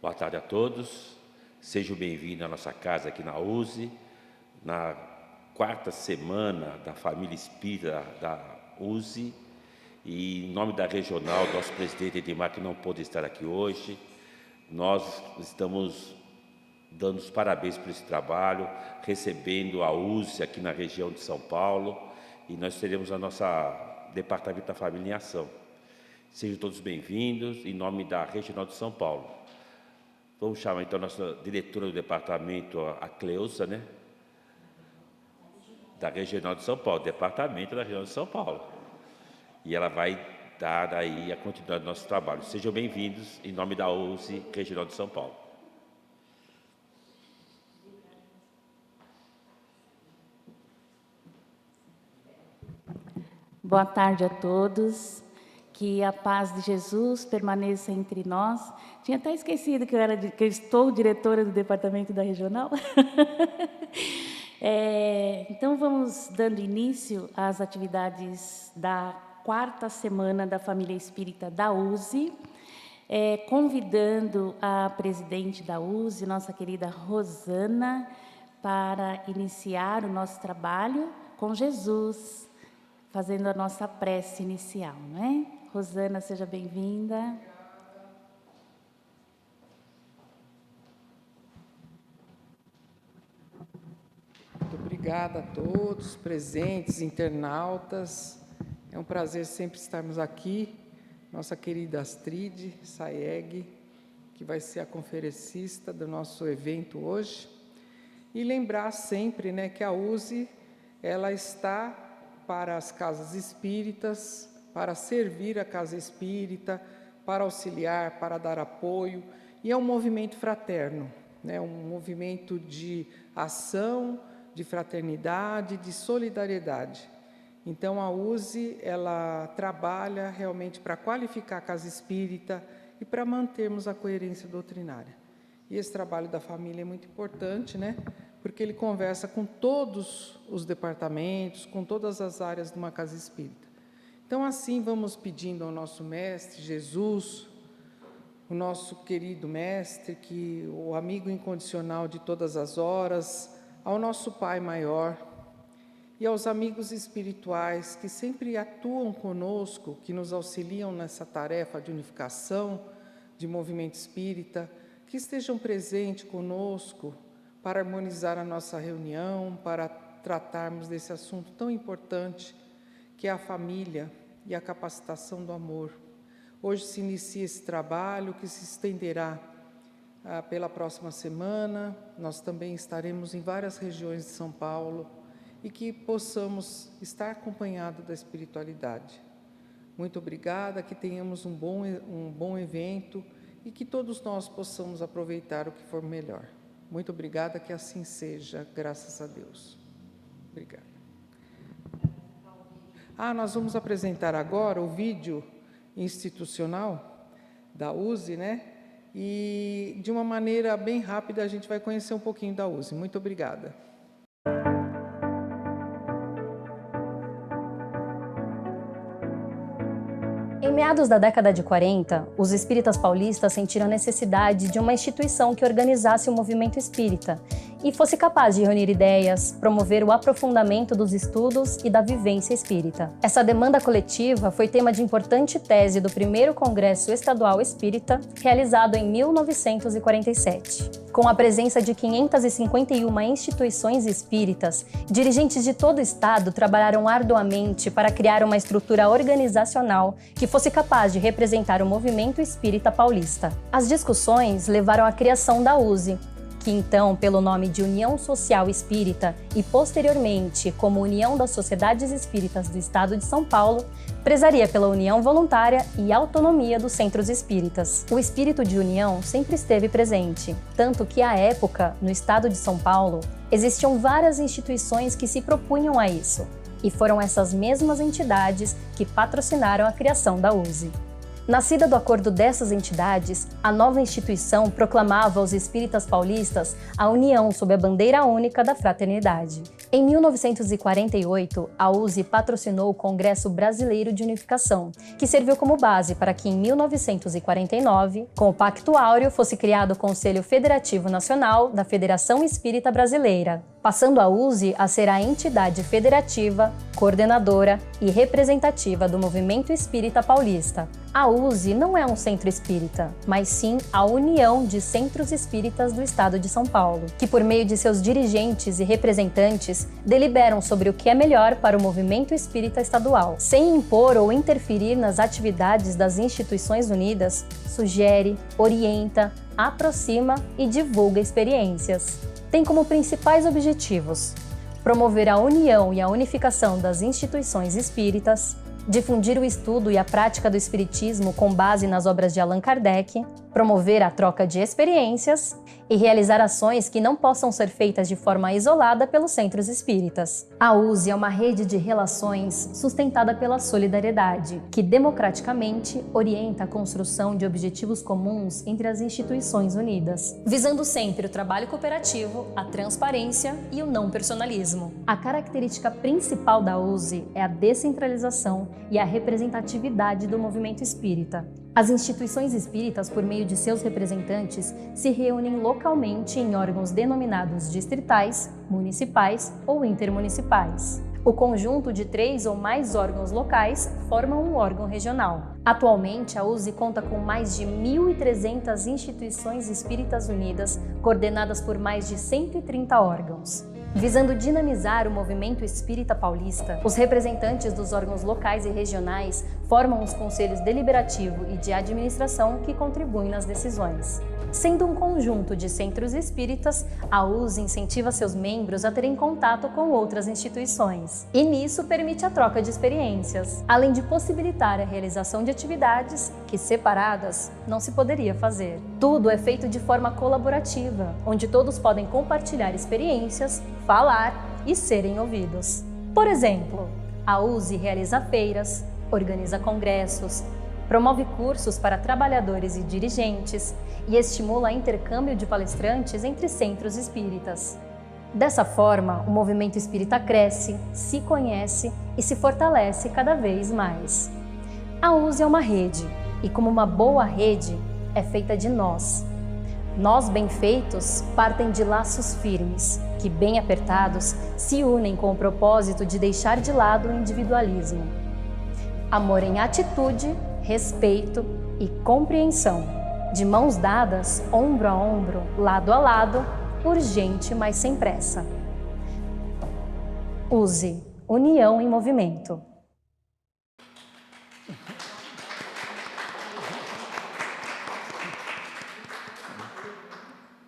Boa tarde a todos. Sejam bem-vindos à nossa casa aqui na USE, na quarta semana da família espírita da USE. E em nome da regional, nosso presidente Edmar, que não pôde estar aqui hoje, nós estamos dando os parabéns por esse trabalho, recebendo a USE aqui na região de São Paulo, e nós teremos a nossa Departamento da Família em ação. Sejam todos bem-vindos, em nome da Regional de São Paulo. Vamos chamar então a nossa diretora do departamento, a Cleusa, né? Da Regional de São Paulo, Departamento da Regional de São Paulo. E ela vai dar aí a continuidade do nosso trabalho. Sejam bem-vindos, em nome da USE Regional de São Paulo. Boa tarde a todos. Que a paz de Jesus permaneça entre nós. Tinha até esquecido que eu estou diretora do Departamento da Regional. Então, vamos dando início às atividades da quarta semana da Família Espírita da USE, convidando a presidente da USE, nossa querida Rosana, para iniciar o nosso trabalho com Jesus, fazendo a nossa prece inicial, não é? Rosana, seja bem-vinda. Muito obrigada a todos, presentes, internautas. É um prazer sempre estarmos aqui. Nossa querida Astrid Saeg, que vai ser a conferencista do nosso evento hoje. E lembrar sempre, né, que a USE, ela está para as casas espíritas, para servir a casa espírita, para auxiliar, para dar apoio, e é um movimento fraterno, né? Um movimento de ação, de fraternidade, de solidariedade. Então, a USE, ela trabalha realmente para qualificar a casa espírita e para mantermos a coerência doutrinária. E esse trabalho da família é muito importante, né? Porque ele conversa com todos os departamentos, com todas as áreas de uma casa espírita. Então, assim, vamos pedindo ao nosso Mestre Jesus, o nosso querido Mestre, que o amigo incondicional de todas as horas, ao nosso Pai Maior e aos amigos espirituais que sempre atuam conosco, que nos auxiliam nessa tarefa de unificação, de movimento espírita, que estejam presentes conosco para harmonizar a nossa reunião, para tratarmos desse assunto tão importante, que é a família e a capacitação do amor. Hoje se inicia esse trabalho que se estenderá pela próxima semana. Nós também estaremos em várias regiões de São Paulo e que possamos estar acompanhados da espiritualidade. Muito obrigada, que tenhamos um bom evento e que todos nós possamos aproveitar o que for melhor. Muito obrigada, que assim seja, graças a Deus. Obrigada. Nós vamos apresentar agora o vídeo institucional da USE, né? E de uma maneira bem rápida a gente vai conhecer um pouquinho da USE. Muito obrigada. Em meados da década de 40, os espíritas paulistas sentiram a necessidade de uma instituição que organizasse o movimento espírita e fosse capaz de reunir ideias, promover o aprofundamento dos estudos e da vivência espírita. Essa demanda coletiva foi tema de importante tese do primeiro Congresso Estadual Espírita, realizado em 1947. Com a presença de 551 instituições espíritas, dirigentes de todo o estado trabalharam arduamente para criar uma estrutura organizacional que fosse capaz de representar o movimento espírita paulista. As discussões levaram à criação da USE, que então, pelo nome de União Social Espírita e posteriormente como União das Sociedades Espíritas do Estado de São Paulo, prezaria pela união voluntária e autonomia dos centros espíritas. O espírito de união sempre esteve presente, tanto que à época, no Estado de São Paulo, existiam várias instituições que se propunham a isso, e foram essas mesmas entidades que patrocinaram a criação da USE. Nascida do acordo dessas entidades, a nova instituição proclamava aos espíritas paulistas a união sob a bandeira única da fraternidade. Em 1948, a USE patrocinou o Congresso Brasileiro de Unificação, que serviu como base para que em 1949, com o Pacto Áureo, fosse criado o Conselho Federativo Nacional da Federação Espírita Brasileira, passando a USE a ser a entidade federativa, coordenadora e representativa do movimento espírita paulista. A USE não é um centro espírita, mas sim a União de Centros Espíritas do Estado de São Paulo, que por meio de seus dirigentes e representantes deliberam sobre o que é melhor para o movimento espírita estadual. Sem impor ou interferir nas atividades das instituições unidas, sugere, orienta, aproxima e divulga experiências. Tem como principais objetivos promover a união e a unificação das instituições espíritas, difundir o estudo e a prática do espiritismo com base nas obras de Allan Kardec, promover a troca de experiências e realizar ações que não possam ser feitas de forma isolada pelos centros espíritas. A USE é uma rede de relações sustentada pela solidariedade, que democraticamente orienta a construção de objetivos comuns entre as instituições unidas, visando sempre o trabalho cooperativo, a transparência e o não personalismo. A característica principal da USE é a descentralização e a representatividade do movimento espírita. As instituições espíritas, por meio de seus representantes, se reúnem localmente em órgãos denominados distritais, municipais ou intermunicipais. O conjunto de 3 ou mais órgãos locais forma um órgão regional. Atualmente, a USE conta com mais de 1.300 instituições espíritas unidas, coordenadas por mais de 130 órgãos. Visando dinamizar o movimento espírita paulista, os representantes dos órgãos locais e regionais formam os conselhos deliberativo e de administração que contribuem nas decisões. Sendo um conjunto de centros espíritas, a USE incentiva seus membros a terem contato com outras instituições, e nisso permite a troca de experiências, além de possibilitar a realização de atividades que, separadas, não se poderia fazer. Tudo é feito de forma colaborativa, onde todos podem compartilhar experiências, falar e serem ouvidos. Por exemplo, a USE realiza feiras, organiza congressos, promove cursos para trabalhadores e dirigentes e estimula o intercâmbio de palestrantes entre centros espíritas. Dessa forma, o movimento espírita cresce, se conhece e se fortalece cada vez mais. A USE é uma rede e, como uma boa rede, é feita de nós. Nós bem feitos partem de laços firmes, que bem apertados se unem com o propósito de deixar de lado o individualismo. Amor em atitude, respeito e compreensão, de mãos dadas, ombro a ombro, lado a lado, urgente, mas sem pressa. USE, União em Movimento.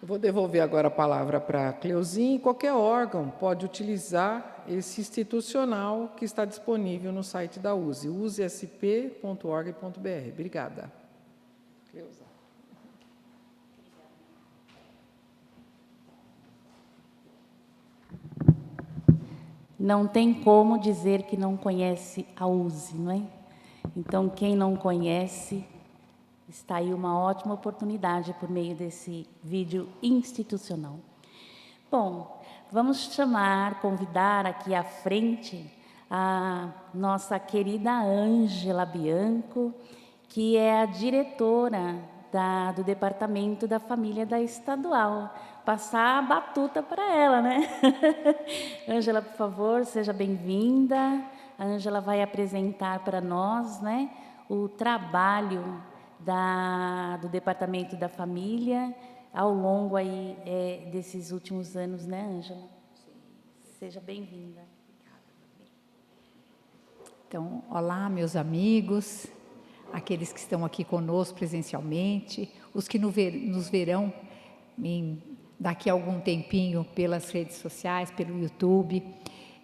Eu vou devolver agora a palavra para a Cleuzinha. Qualquer órgão pode utilizar esse institucional que está disponível no site da USE, usesp.org.br. Obrigada. Cleusa. Não tem como dizer que não conhece a USE, não é? Então, quem não conhece, está aí uma ótima oportunidade por meio desse vídeo institucional. Bom, vamos convidar aqui à frente a nossa querida Ângela Bianco, que é a diretora do Departamento da Família da Estadual. Passar a batuta para ela, né? Ângela, por favor, seja bem-vinda. A Ângela vai apresentar para nós, né, o trabalho do Departamento da Família ao longo aí, desses últimos anos, né, Ângela? Seja bem-vinda. Então, olá, meus amigos, aqueles que estão aqui conosco presencialmente, os que nos verão daqui a algum tempinho pelas redes sociais, pelo YouTube.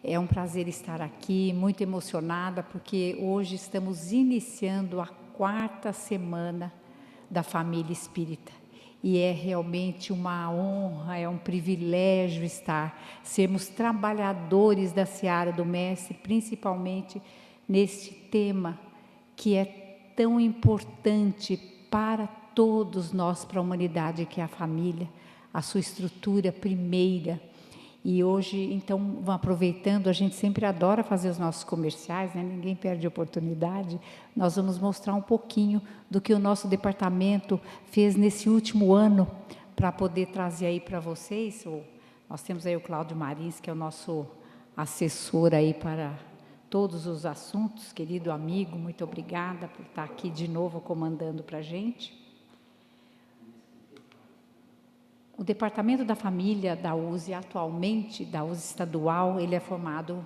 É um prazer estar aqui, muito emocionada, porque hoje estamos iniciando a 4ª semana da família espírita. E é realmente uma honra, é um privilégio sermos trabalhadores da seara do Mestre, principalmente neste tema que é tão importante para todos nós, para a humanidade, que é a família, a sua estrutura primeira. E hoje, então, vão aproveitando, a gente sempre adora fazer os nossos comerciais, né? Ninguém perde a oportunidade. Nós vamos mostrar um pouquinho do que o nosso departamento fez nesse último ano, para poder trazer aí para vocês. Nós temos aí o Cláudio Marins, que é o nosso assessor aí para todos os assuntos. Querido amigo, muito obrigada por estar aqui de novo comandando para a gente. O Departamento da Família da USE, atualmente, da USE estadual, ele é formado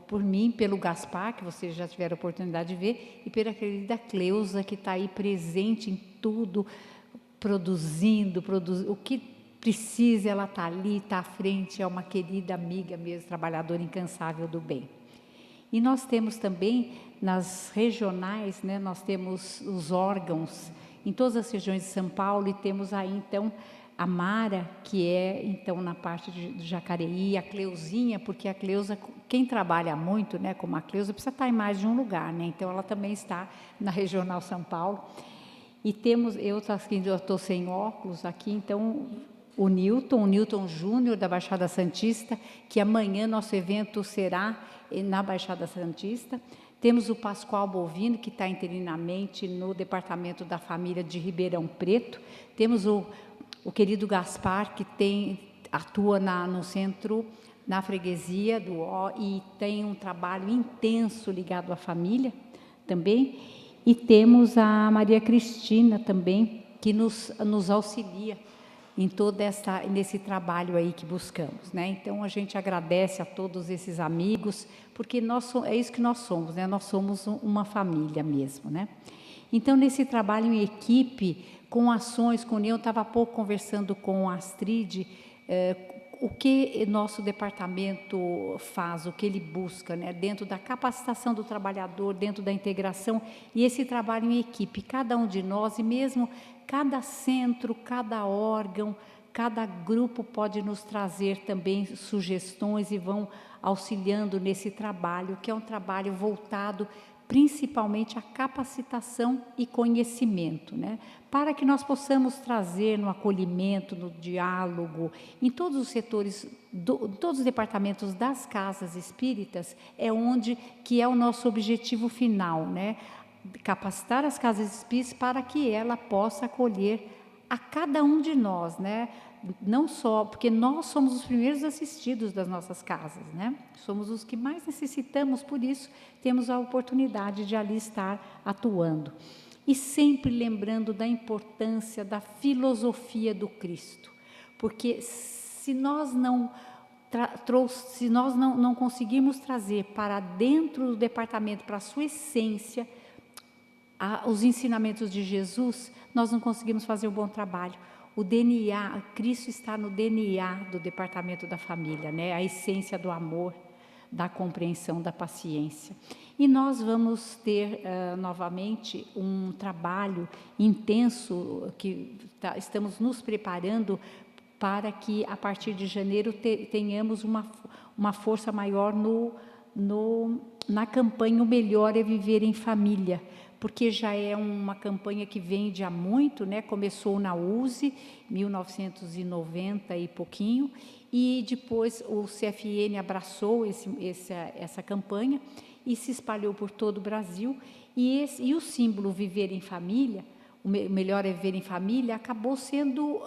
por mim, pelo Gaspar, que vocês já tiveram a oportunidade de ver, e pela querida Cleusa, que está aí presente em tudo, produzindo, o que precisa, ela está ali, está à frente, é uma querida amiga mesmo, trabalhadora incansável do bem. E nós temos também, nas regionais, né, nós temos os órgãos em todas as regiões de São Paulo, e temos aí, então, a Mara, que é, então, na parte de Jacareí, a Cleuzinha, porque a Cleusa, quem trabalha muito, né, como a Cleusa, precisa estar em mais de um lugar, né, então ela também está na Regional São Paulo. E temos, eu estou sem óculos aqui, então, o Newton Júnior, da Baixada Santista, que amanhã nosso evento será na Baixada Santista. Temos o Pascoal Bovino, que está interinamente no Departamento da Família de Ribeirão Preto. Temos o querido Gaspar, que atua no centro, na freguesia do O, e tem um trabalho intenso ligado à família também. E temos a Maria Cristina também, que nos auxilia em nesse trabalho aí que buscamos, né? Então, a gente agradece a todos esses amigos, porque é isso que nós somos, né? Nós somos uma família mesmo, né? Então, nesse trabalho em equipe, com ações, com união, eu estava há pouco conversando com a Astrid, o que nosso departamento faz, o que ele busca, né? Dentro da capacitação do trabalhador, dentro da integração, e esse trabalho em equipe, cada um de nós, e mesmo cada centro, cada órgão, cada grupo pode nos trazer também sugestões e vão auxiliando nesse trabalho, que é um trabalho voltado principalmente à capacitação e conhecimento, né? Para que nós possamos trazer no acolhimento, no diálogo, em todos os setores, todos os departamentos das casas espíritas, que é o nosso objetivo final, né? Capacitar as casas espíritas para que ela possa acolher a cada um de nós, né? Não só, porque nós somos os primeiros assistidos das nossas casas, né? Somos os que mais necessitamos, por isso temos a oportunidade de ali estar atuando. E sempre lembrando da importância da filosofia do Cristo, porque se nós não conseguirmos trazer para dentro do departamento, para a sua essência, os ensinamentos de Jesus, nós não conseguimos fazer um bom trabalho. O DNA, Cristo está no DNA do Departamento da Família, né? A essência do amor, da compreensão, da paciência. E nós vamos ter novamente um trabalho intenso, que estamos nos preparando para que a partir de janeiro tenhamos uma força maior na campanha O Melhor é Viver em Família, porque já é uma campanha que vende há muito, né? Começou na USE, 1990 e pouquinho, e depois o CFN abraçou essa campanha e se espalhou por todo o Brasil, e o símbolo Viver em Família, o Melhor é Viver em Família, acabou sendo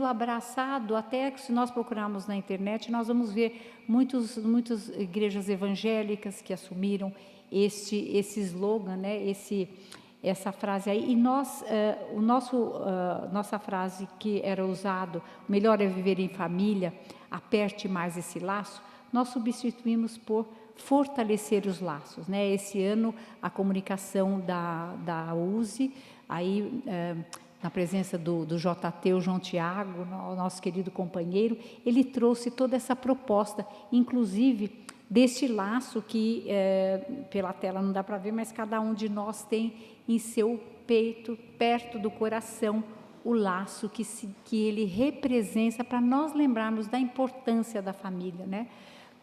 abraçado, até que se nós procurarmos na internet, nós vamos ver muitas igrejas evangélicas que assumiram esse slogan, né? Essa frase aí, e nossa frase que era usado, melhor é viver em família, aperte mais esse laço, nós substituímos por fortalecer os laços, né? Esse ano a comunicação da USE, aí na presença do JT, o João Tiago, nosso querido companheiro, ele trouxe toda essa proposta, inclusive deste laço que pela tela não dá para ver, mas cada um de nós tem em seu peito, perto do coração, o laço que ele representa, para nós lembrarmos da importância da família, né?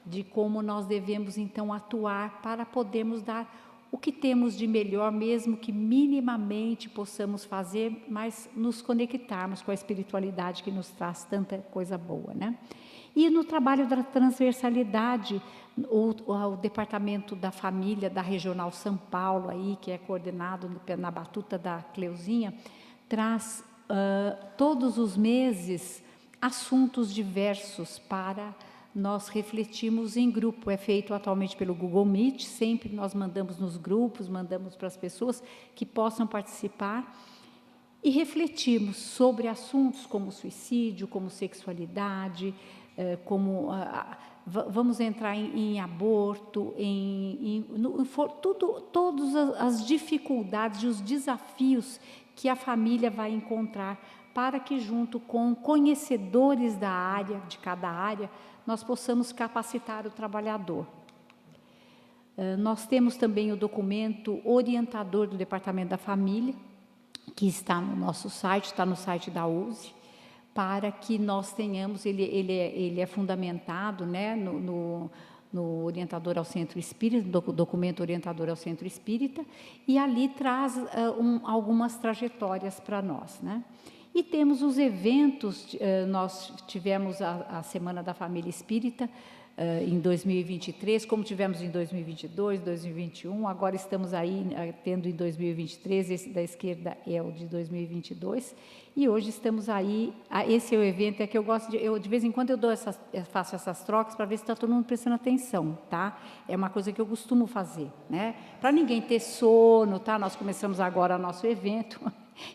De como nós devemos então atuar para podermos dar o que temos de melhor, mesmo que minimamente possamos fazer, mas nos conectarmos com a espiritualidade que nos traz tanta coisa boa, né? E no trabalho da transversalidade, o Departamento da Família da Regional São Paulo, aí, que é coordenado na batuta da Cleuzinha, traz todos os meses assuntos diversos para nós refletirmos em grupo. É feito atualmente pelo Google Meet, sempre nós mandamos nos grupos, mandamos para as pessoas que possam participar e refletirmos sobre assuntos como suicídio, como sexualidade, vamos entrar em aborto, todas as dificuldades e os desafios que a família vai encontrar, para que junto com conhecedores da área, de cada área, nós possamos capacitar o trabalhador. Nós temos também o documento orientador do Departamento da Família, que está no nosso site, está no site da USE, para que nós tenhamos, ele é fundamentado, né, no orientador ao centro espírita, documento orientador ao centro espírita, e ali traz algumas trajetórias para nós, né? E temos os eventos, nós tivemos a Semana da Família Espírita em 2023, como tivemos em 2022, 2021, agora estamos aí tendo em 2023, esse da esquerda é o de 2022, e hoje estamos aí, esse é o evento, é que eu gosto de vez em quando eu faço essas trocas para ver se está todo mundo prestando atenção, tá? É uma coisa que eu costumo fazer, né? Para ninguém ter sono, tá? Nós começamos agora o nosso evento.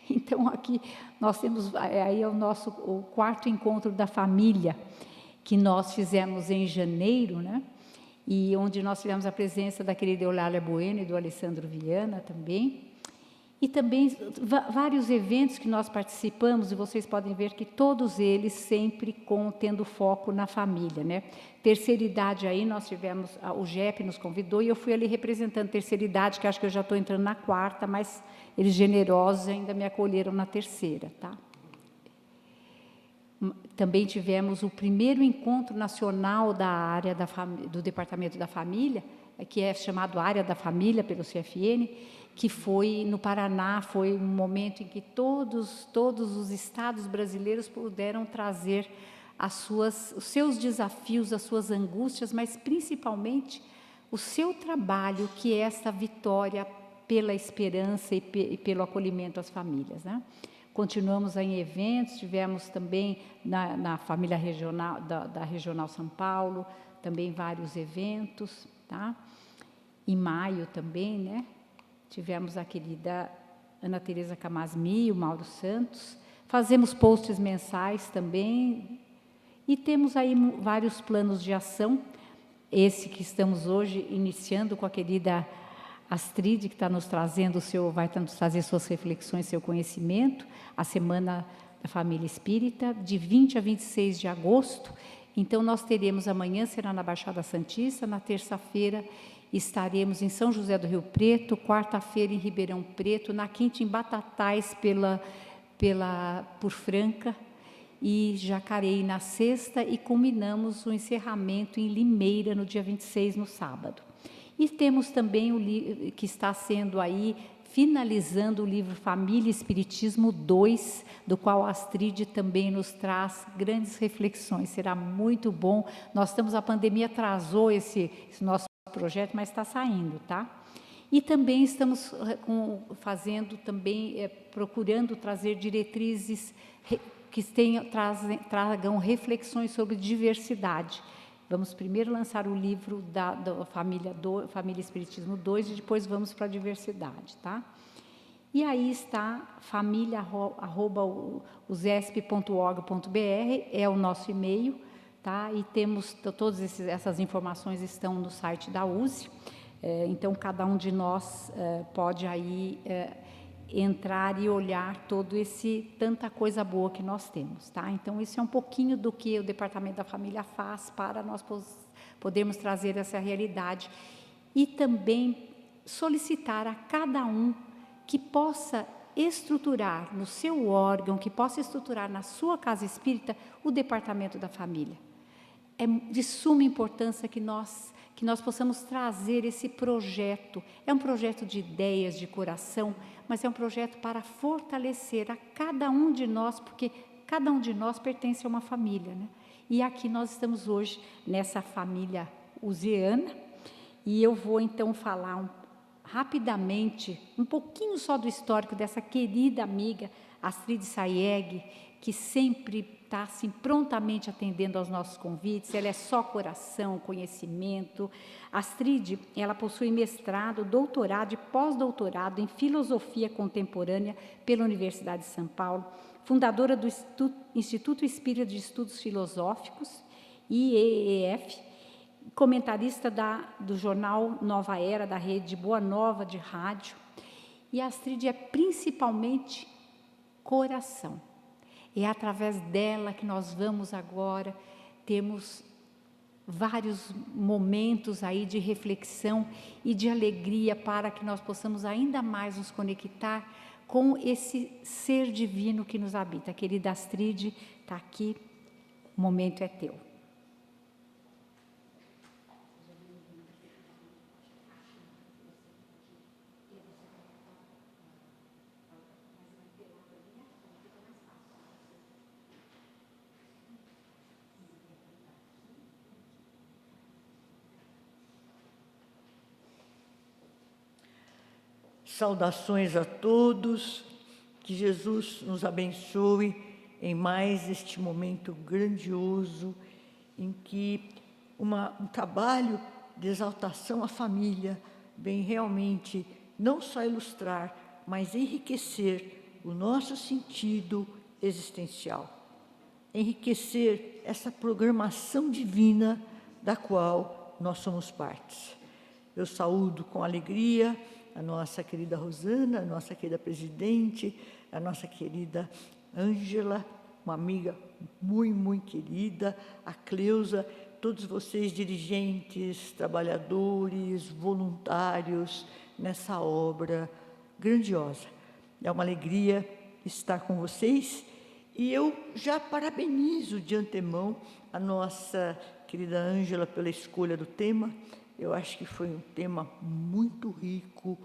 Então, aqui nós temos, aí é o quarto encontro da família, que nós fizemos em janeiro, né? E onde nós tivemos a presença da querida Eulália Bueno e do Alessandro Viana também. E também vários eventos que nós participamos, e vocês podem ver que todos eles sempre tendo foco na família, né? Terceira idade aí, nós tivemos, o GEP nos convidou, e eu fui ali representando terceira idade, que acho que eu já estou entrando na quarta, mas eles generosos ainda me acolheram na terceira, tá? Também tivemos o primeiro encontro nacional da área do Departamento da Família, que é chamado Área da Família pelo CFN, que foi no Paraná, foi um momento em que todos os estados brasileiros puderam trazer os seus desafios, as suas angústias, mas principalmente o seu trabalho, que é essa vitória pela esperança e pelo acolhimento às famílias, né? Continuamos em eventos, tivemos também na família regional, da Regional São Paulo, também vários eventos, tá? Em maio também, né? Tivemos a querida Ana Tereza Camasmi, o Mauro Santos, fazemos posts mensais também, e temos aí vários planos de ação, esse que estamos hoje iniciando com a querida Astrid, que está nos trazendo vai nos trazer suas reflexões, seu conhecimento, a Semana da Família Espírita, de 20 a 26 de agosto. Então, nós teremos amanhã, será na Baixada Santista, na terça-feira estaremos em São José do Rio Preto, quarta-feira em Ribeirão Preto, na quinta em Batatais, por Franca, e Jacareí na sexta, e culminamos o encerramento em Limeira, no dia 26, no sábado. E temos também o livro que está sendo aí, finalizando o livro Família e Espiritismo 2, do qual a Astrid também nos traz grandes reflexões. Será muito bom. A pandemia atrasou esse nosso projeto, mas está saindo, tá? E também estamos fazendo, procurando trazer diretrizes que tragam reflexões sobre diversidade. Vamos primeiro lançar o livro da Família Espiritismo 2 e depois vamos para a diversidade, tá? E aí está família@usesp.org.br, é o nosso e-mail, tá? E temos, todas essas informações estão no site da USE, então cada um de nós pode aí entrar e olhar tanta coisa boa que nós temos, tá? Então, isso é um pouquinho do que o Departamento da Família faz para nós podermos trazer essa realidade e também solicitar a cada um que possa estruturar no seu órgão, que possa estruturar na sua casa espírita o Departamento da Família. É de suma importância que que nós possamos trazer esse projeto. É um projeto de ideias, de coração, mas é um projeto para fortalecer a cada um de nós, porque cada um de nós pertence a uma família, né? E aqui nós estamos hoje nessa família usiana, e eu vou então falar rapidamente, um pouquinho só do histórico dessa querida amiga, Astrid Sayeg, que sempre está assim, prontamente atendendo aos nossos convites. Ela é só coração, conhecimento. Astrid, ela possui mestrado, doutorado e pós-doutorado em Filosofia Contemporânea pela Universidade de São Paulo, fundadora do Instituto Espírita de Estudos Filosóficos, IEEF, comentarista do jornal Nova Era, da rede Boa Nova de rádio. E a Astrid é principalmente coração. É através dela que nós vamos agora, temos vários momentos aí de reflexão e de alegria para que nós possamos ainda mais nos conectar com esse ser divino que nos habita. A querida Astrid está aqui, o momento é teu. Saudações a todos, que Jesus nos abençoe em mais este momento grandioso em que um trabalho de exaltação à família vem realmente não só ilustrar, mas enriquecer o nosso sentido existencial, enriquecer essa programação divina da qual nós somos partes. Eu saúdo com alegria a nossa querida Rosana, a nossa querida presidente, a nossa querida Ângela, uma amiga muito querida, a Cleusa, todos vocês dirigentes, trabalhadores, voluntários nessa obra grandiosa. É uma alegria estar com vocês e eu já parabenizo de antemão a nossa querida Ângela pela escolha do tema. Eu acho que foi um tema muito rico,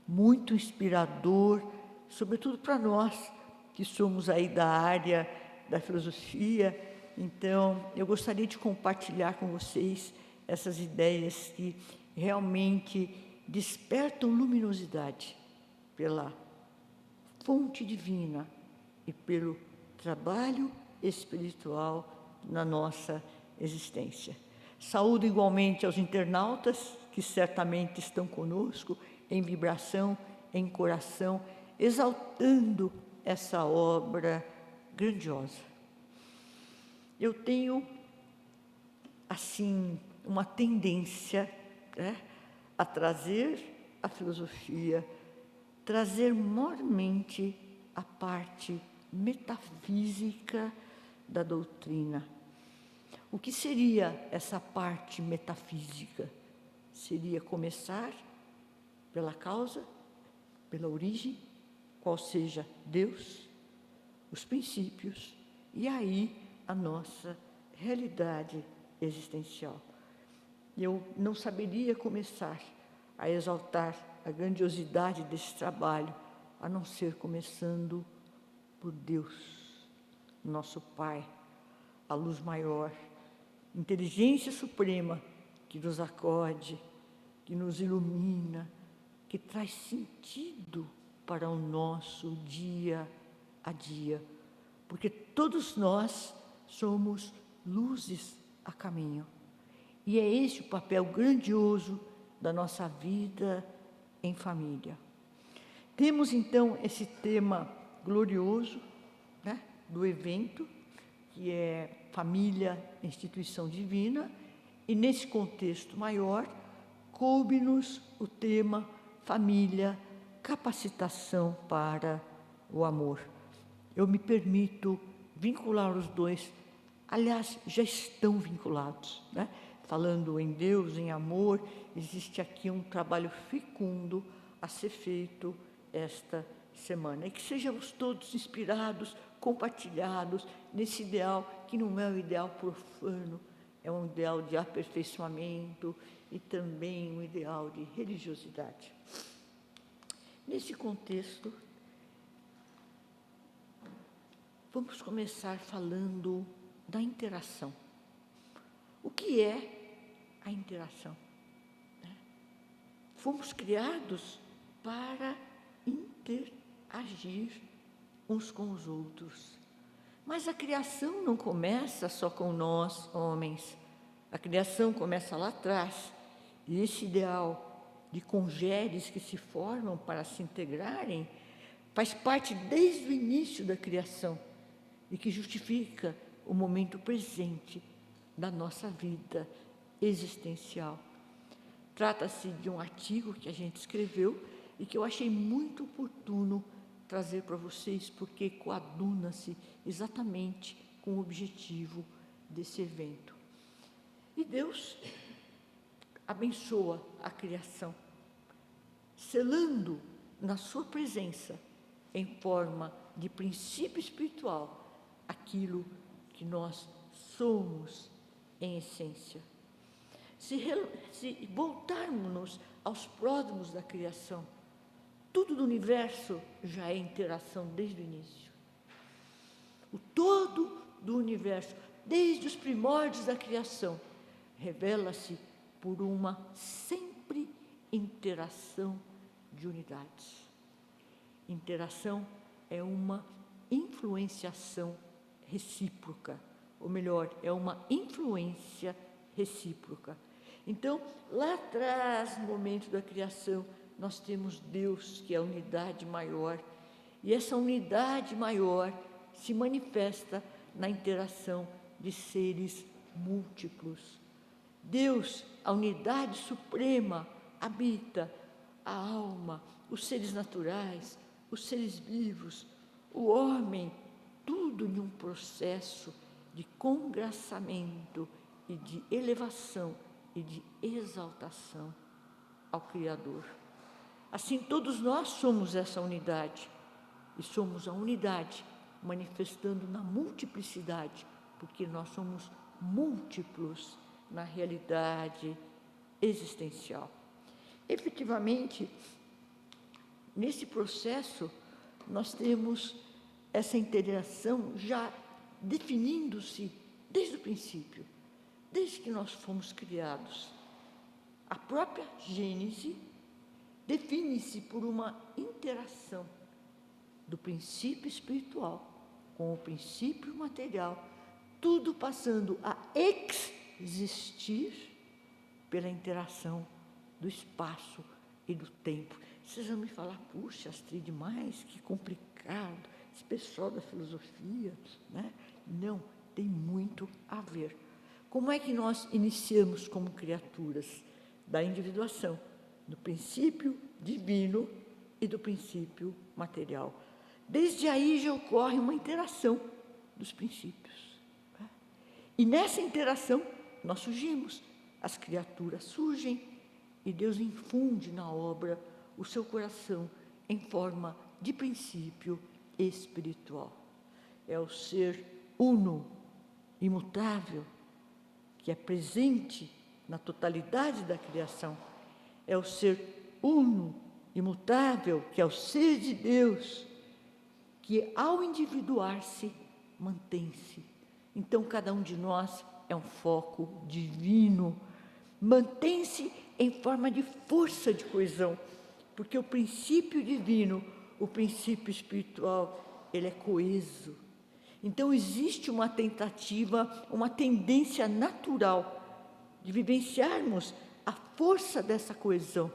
muito inspirador, sobretudo para nós que somos aí da área da filosofia. Então, eu gostaria de compartilhar com vocês essas ideias que realmente despertam luminosidade pela fonte divina e pelo trabalho espiritual na nossa existência. Saúdo igualmente aos internautas que certamente estão conosco em vibração, em coração, exaltando essa obra grandiosa. Eu tenho, assim, uma tendência, né, a trazer a filosofia, trazer mormente a parte metafísica da doutrina. O que seria essa parte metafísica? Seria começar pela causa, pela origem, qual seja Deus, os princípios, e aí a nossa realidade existencial. Eu não saberia começar a exaltar a grandiosidade desse trabalho, a não ser começando por Deus, nosso Pai, a luz maior, inteligência suprema que nos acode, que nos ilumina, que traz sentido para o nosso dia a dia, porque todos nós somos luzes a caminho. E é esse o papel grandioso da nossa vida em família. Temos então esse tema glorioso, né, do evento, que é família, instituição divina, e nesse contexto maior, coube-nos o tema família, capacitação para o amor. Eu me permito vincular os dois, aliás, já estão vinculados, né? Falando em Deus, em amor, existe aqui um trabalho fecundo a ser feito esta semana. E que sejamos todos inspirados, compartilhados nesse ideal, que não é um ideal profano, é um ideal de aperfeiçoamento e também um ideal de religiosidade. Nesse contexto, vamos começar falando da interação. O que é a interação? Fomos criados para interagir uns com os outros. Mas a criação não começa só com nós, homens. A criação começa lá atrás. E esse ideal de congêneres que se formam para se integrarem faz parte desde o início da criação e que justifica o momento presente da nossa vida existencial. Trata-se de um artigo que a gente escreveu e que eu achei muito oportuno trazer para vocês, porque coaduna-se exatamente com o objetivo desse evento. E Deus abençoa a criação, selando na sua presença, em forma de princípio espiritual, aquilo que nós somos em essência. Se voltarmos aos pródromos da criação, tudo do universo já é interação desde o início. O todo do universo, desde os primórdios da criação, revela-se por uma sempre interação de unidades. Interação é uma influenciação recíproca, ou melhor, é uma influência recíproca. Então, lá atrás, no momento da criação, nós temos Deus, que é a unidade maior, e essa unidade maior se manifesta na interação de seres múltiplos. Deus, a unidade suprema, habita a alma, os seres naturais, os seres vivos, o homem, tudo em um processo de congraçamento e de elevação e de exaltação ao Criador. Assim, todos nós somos essa unidade, e somos a unidade manifestando na multiplicidade, porque nós somos múltiplos na realidade existencial. Efetivamente, nesse processo, nós temos essa interação já definindo-se desde o princípio, desde que nós fomos criados. A própria Gênese define-se por uma interação do princípio espiritual com o princípio material, tudo passando a existir pela interação do espaço e do tempo. Vocês vão me falar, puxa, Astrid, mas que complicado, esse pessoal da filosofia, né? Não, tem muito a ver. Como é que nós iniciamos como criaturas? Da individuação, do princípio divino e do princípio material. Desde aí já ocorre uma interação dos princípios. Né? E nessa interação nós surgimos, as criaturas surgem e Deus infunde na obra o seu coração em forma de princípio espiritual. É o ser uno, imutável, que é presente na totalidade da criação. É o ser uno, imutável, que é o ser de Deus, que ao individuar-se, mantém-se. Então, cada um de nós é um foco divino, mantém-se em forma de força de coesão, porque o princípio divino, o princípio espiritual, ele é coeso. Então, existe uma tentativa, uma tendência natural de vivenciarmos a força dessa coesão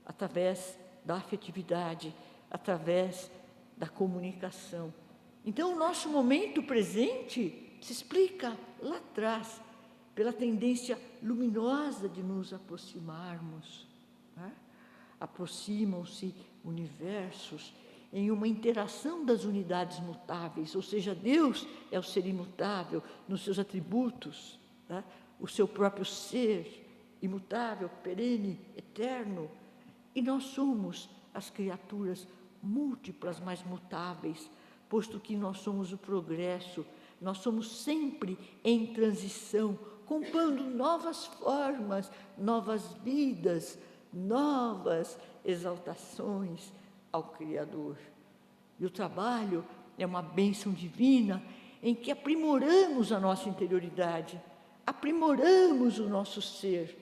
através da afetividade, através da comunicação. Então, o nosso momento presente se explica lá atrás pela tendência luminosa de nos aproximarmos. Né? Aproximam-se universos em uma interação das unidades mutáveis, ou seja, Deus é o ser imutável nos seus atributos, né? O seu próprio ser imutável, perene, eterno, e nós somos as criaturas múltiplas, mas mutáveis, posto que nós somos o progresso, nós somos sempre em transição, compondo novas formas, novas vidas, novas exaltações ao Criador. E o trabalho é uma bênção divina em que aprimoramos a nossa interioridade, aprimoramos o nosso ser,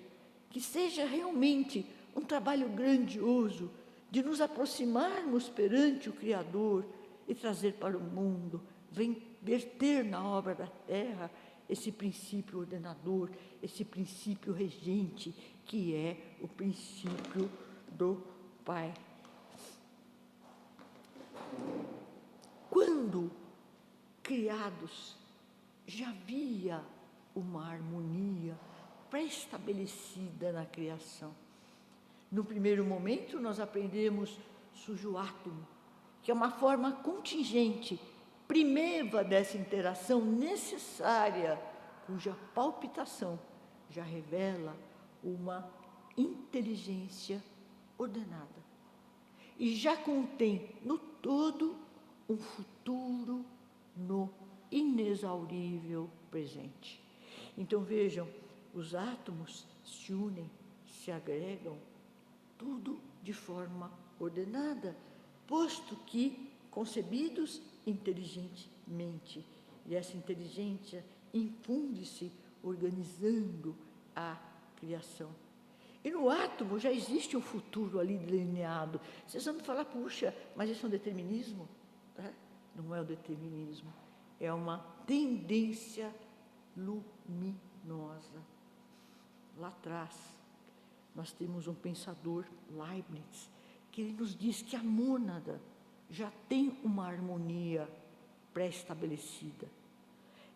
que seja realmente um trabalho grandioso de nos aproximarmos perante o Criador e trazer para o mundo, verter na obra da terra esse princípio ordenador, esse princípio regente, que é o princípio do Pai. Quando criados, já havia uma harmonia pré-estabelecida na criação. No primeiro momento, nós aprendemos sujo átomo, que é uma forma contingente, primeva dessa interação necessária, cuja palpitação já revela uma inteligência ordenada. E já contém no todo um futuro no inexaurível presente. Então vejam, os átomos se unem, se agregam, tudo de forma ordenada, posto que concebidos inteligentemente. E essa inteligência infunde-se organizando a criação. E no átomo já existe um futuro ali delineado. Vocês vão me falar, puxa, mas isso é um determinismo? Não é o determinismo, é uma tendência luminosa. Lá atrás, nós temos um pensador, Leibniz, que ele nos diz que a mônada já tem uma harmonia pré-estabelecida.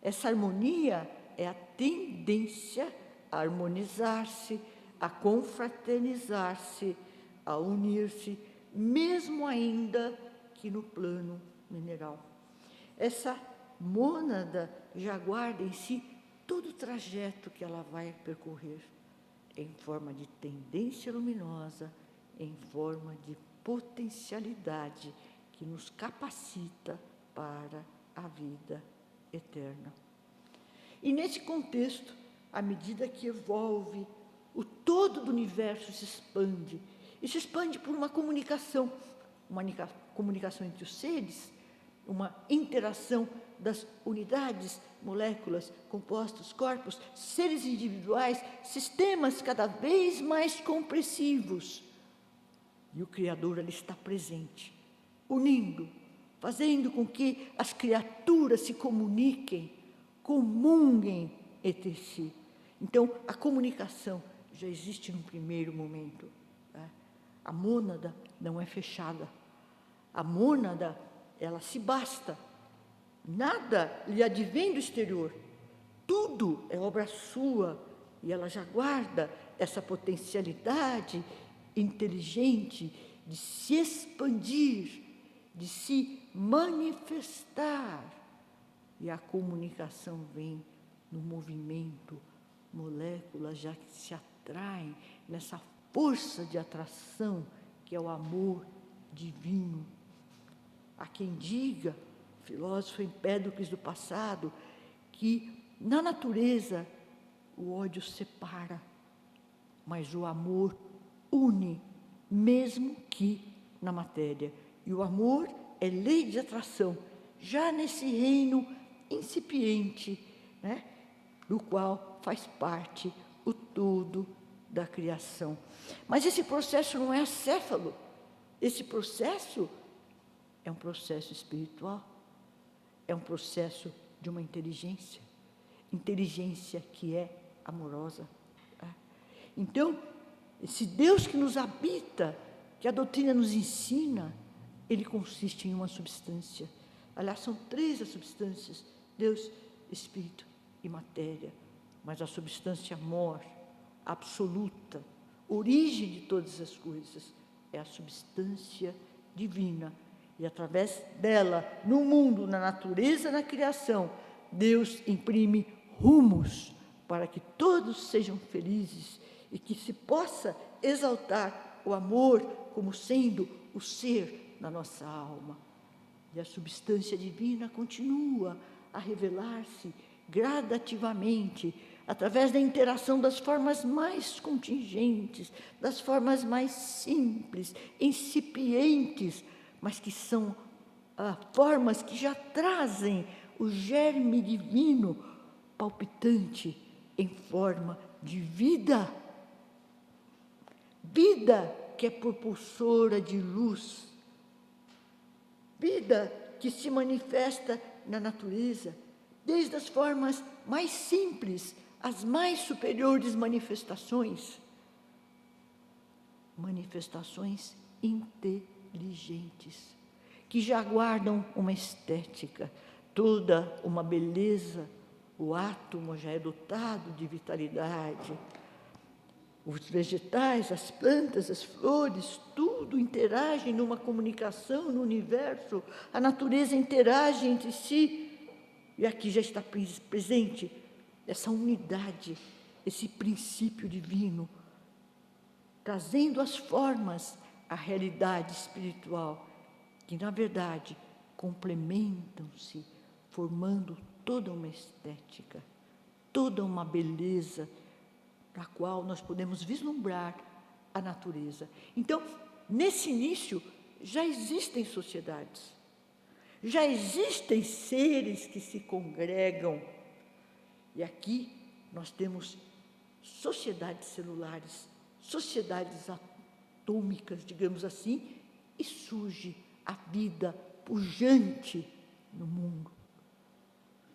Essa harmonia é a tendência a harmonizar-se, a confraternizar-se, a unir-se, mesmo ainda que no plano mineral. Essa mônada já guarda em si todo o trajeto que ela vai percorrer, em forma de tendência luminosa, em forma de potencialidade que nos capacita para a vida eterna. E nesse contexto, à medida que evolve, o todo do universo se expande, e se expande por uma comunicação entre os seres, uma interação das unidades, moléculas, compostos, corpos, seres individuais, sistemas cada vez mais compressivos. E o Criador ali está presente, unindo, fazendo com que as criaturas se comuniquem, comunguem entre si. Então, a comunicação já existe no primeiro momento. A mônada não é fechada. A mônada, ela se basta. Nada lhe advém do exterior. Tudo é obra sua. E ela já guarda essa potencialidade inteligente de se expandir, de se manifestar. E a comunicação vem no movimento, moléculas já que se atraem nessa força de atração que é o amor divino. Há quem diga, filósofo Empédocles do passado, que na natureza o ódio separa, mas o amor une, mesmo que na matéria. E o amor é lei de atração, já nesse reino incipiente, do qual faz parte o todo da criação. Mas esse processo não é acéfalo, esse processo é um processo espiritual, é um processo de uma inteligência que é amorosa. Então, esse Deus que nos habita, que a doutrina nos ensina, ele consiste em uma substância. Aliás, são três as substâncias: Deus, Espírito e matéria. Mas a substância mor, absoluta, origem de todas as coisas, é a substância divina. E através dela, no mundo, na natureza, na criação, Deus imprime rumos para que todos sejam felizes e que se possa exaltar o amor como sendo o ser na nossa alma. E a substância divina continua a revelar-se gradativamente através da interação das formas mais contingentes, das formas mais simples, incipientes, mas que são formas que já trazem o germe divino palpitante em forma de vida. Vida que é propulsora de luz. Vida que se manifesta na natureza, desde as formas mais simples às mais superiores manifestações. Manifestações inteligentes, que já guardam uma estética, toda uma beleza. O átomo já é dotado de vitalidade. Os vegetais, as plantas, as flores, tudo interage numa comunicação no universo. A natureza interage entre si. E aqui já está presente essa unidade, esse princípio divino, trazendo as formas à realidade espiritual, que, na verdade, complementam-se, formando toda uma estética, toda uma beleza, na qual nós podemos vislumbrar a natureza. Então, nesse início, já existem sociedades, já existem seres que se congregam. E aqui nós temos sociedades celulares, sociedades atômicas, digamos assim, e surge a vida pujante no mundo.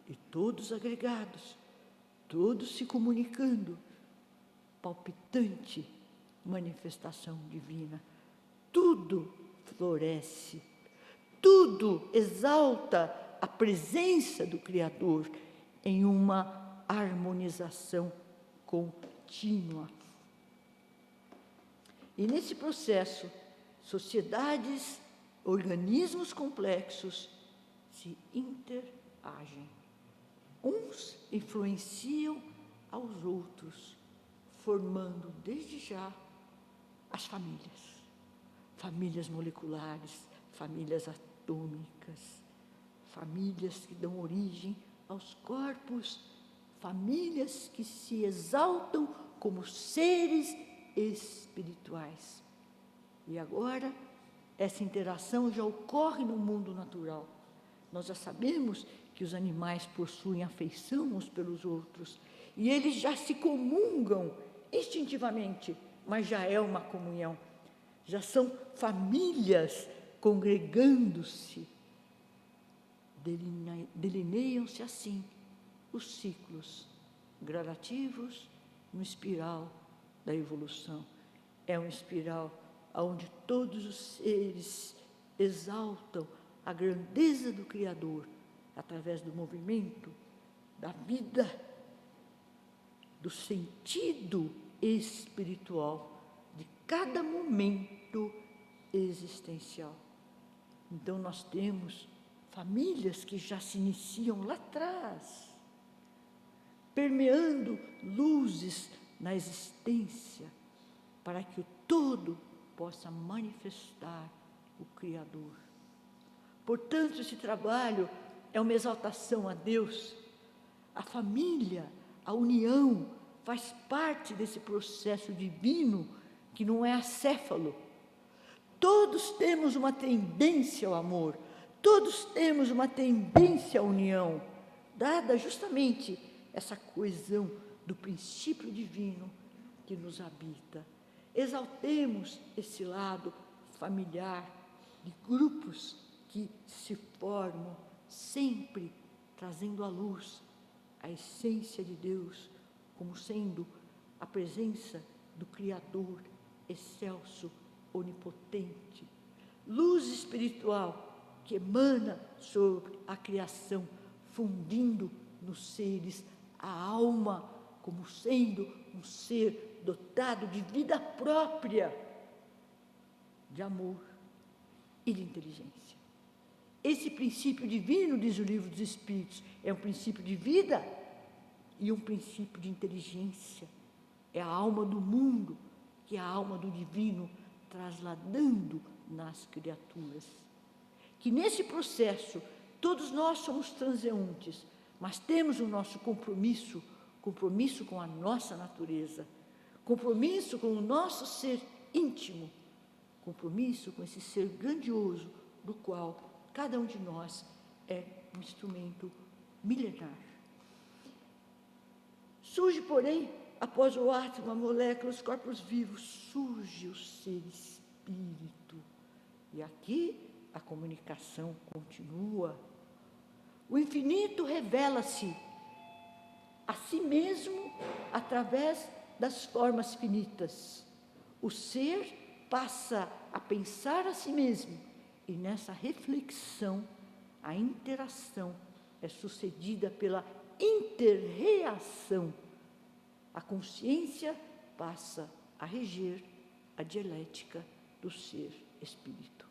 E todos agregados, todos se comunicando, palpitante manifestação divina. Tudo floresce, tudo exalta a presença do Criador em uma harmonização contínua. E nesse processo, sociedades, organismos complexos se interagem. Uns influenciam aos outros, formando desde já as famílias. Famílias moleculares, famílias atômicas, famílias que dão origem aos corpos, famílias que se exaltam como seres espirituais. E agora, essa interação já ocorre no mundo natural. Nós já sabemos que os animais possuem afeição uns pelos outros, e eles já se comungam instintivamente, mas já é uma comunhão. Já são famílias congregando-se. Delineiam-se assim os ciclos gradativos no espiral da evolução. É uma espiral onde todos os seres exaltam a grandeza do Criador através do movimento, da vida, do sentido espiritual de cada momento existencial. Então, nós temos famílias que já se iniciam lá atrás, permeando luzes na existência, para que o todo possa manifestar o Criador. Portanto, esse trabalho é uma exaltação a Deus. A família, a união, faz parte desse processo divino que não é acéfalo. Todos temos uma tendência ao amor, todos temos uma tendência à união, dada justamente essa coesão do princípio divino que nos habita. Exaltemos esse lado familiar, de grupos que se formam, sempre trazendo à luz a essência de Deus, como sendo a presença do Criador excelso, onipotente. Luz espiritual que emana sobre a criação, fundindo nos seres a alma, como sendo um ser dotado de vida própria, de amor e de inteligência. Esse princípio divino, diz o Livro dos Espíritos, é um princípio de vida e um princípio de inteligência. É a alma do mundo, que é a alma do divino, trasladando nas criaturas. Que nesse processo, todos nós somos transeuntes, mas temos o nosso compromisso compromisso com a nossa natureza, compromisso com o nosso ser íntimo, compromisso com esse ser grandioso do qual cada um de nós é um instrumento milenar. Surge, porém, após o átomo, a molécula, os corpos vivos, surge o ser espírito. E aqui a comunicação continua. O infinito revela-se a si mesmo através das formas finitas. O ser passa a pensar a si mesmo, e nessa reflexão, a interação é sucedida pela interreação. A consciência passa a reger a dialética do ser espírito.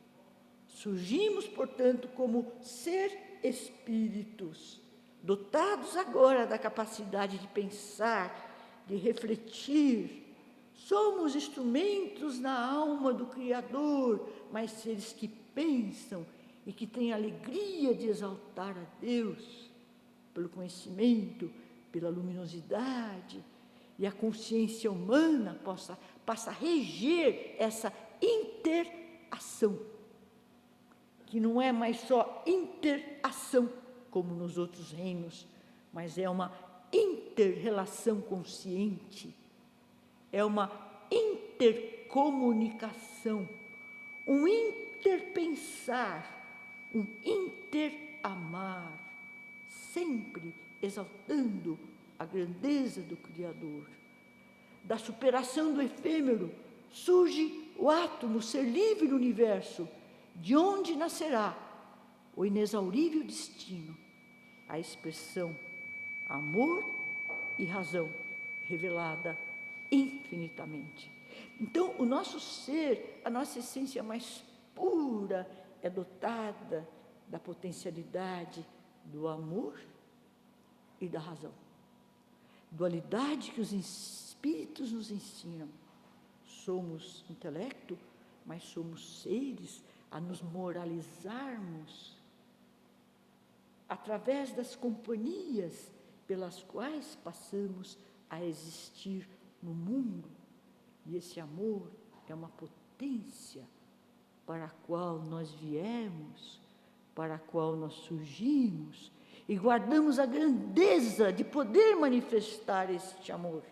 Surgimos, portanto, como ser espíritos, dotados agora da capacidade de pensar, de refletir. Somos instrumentos na alma do Criador, mas seres que pensam e que têm alegria de exaltar a Deus pelo conhecimento, pela luminosidade, e a consciência humana passa a reger essa interação, que não é mais só interação, como nos outros reinos, mas é uma inter-relação consciente, é uma intercomunicação, um interpensar, um interamar, sempre exaltando a grandeza do Criador. Da superação do efêmero surge o átomo, o ser livre no universo, de onde nascerá o inexaurível destino, a expressão amor e razão revelada infinitamente. Então, o nosso ser, a nossa essência mais pura, é dotada da potencialidade do amor e da razão. Dualidade que os espíritos nos ensinam. Somos intelecto, mas somos seres a nos moralizarmos através das companhias pelas quais passamos a existir no mundo. E esse amor é uma potência para a qual nós viemos, para a qual nós surgimos, e guardamos a grandeza de poder manifestar este amor,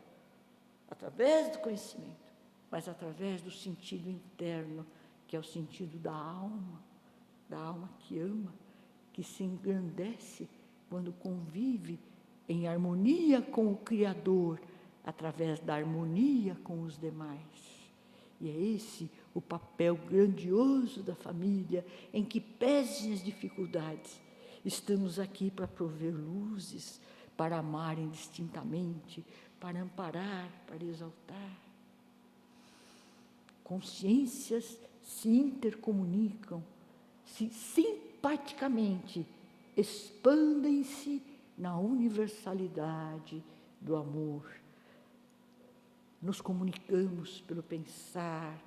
através do conhecimento, mas através do sentido interno, que é o sentido da alma que ama, que se engrandece quando convive em harmonia com o Criador, através da harmonia com os demais. E é esse o papel grandioso da família, em que, pese as dificuldades, estamos aqui para prover luzes, para amar indistintamente, para amparar, para exaltar. Consciências se intercomunicam, se simpaticamente expandem-se na universalidade do amor. Nos comunicamos pelo pensar,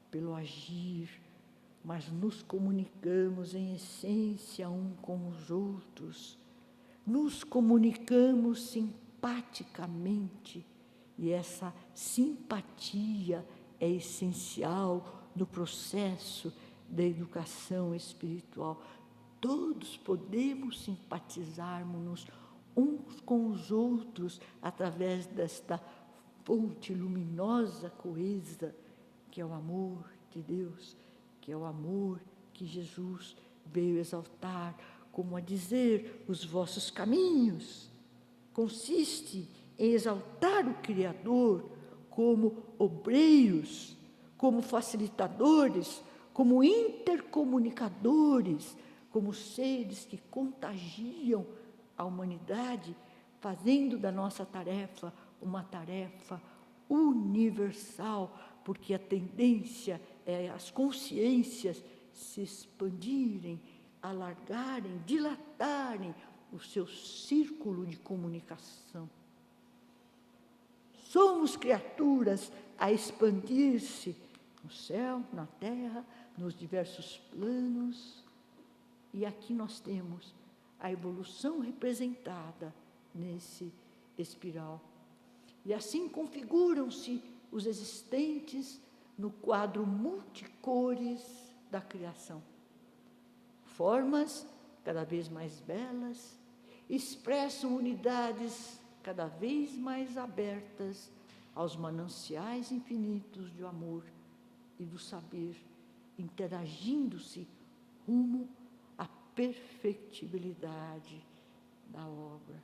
pelo agir, mas nos comunicamos em essência um com os outros. Nos comunicamos simpaticamente, e essa simpatia é essencial no processo da educação espiritual. Todos podemos simpatizarmos uns com os outros através desta fonte luminosa, coesa, que é o amor de Deus, que é o amor que Jesus veio exaltar, como a dizer, os vossos caminhos. Consiste em exaltar o Criador como obreiros, como facilitadores, como intercomunicadores, como seres que contagiam a humanidade, fazendo da nossa tarefa uma tarefa universal, porque a tendência é as consciências se expandirem, alargarem, dilatarem o seu círculo de comunicação. Somos criaturas a expandir-se no céu, na terra, nos diversos planos, e aqui nós temos a evolução representada nesse espiral. E assim configuram-se os existentes no quadro multicores da criação. Formas cada vez mais belas expressam unidades cada vez mais abertas aos mananciais infinitos do amor e do saber, interagindo-se rumo à perfectibilidade da obra.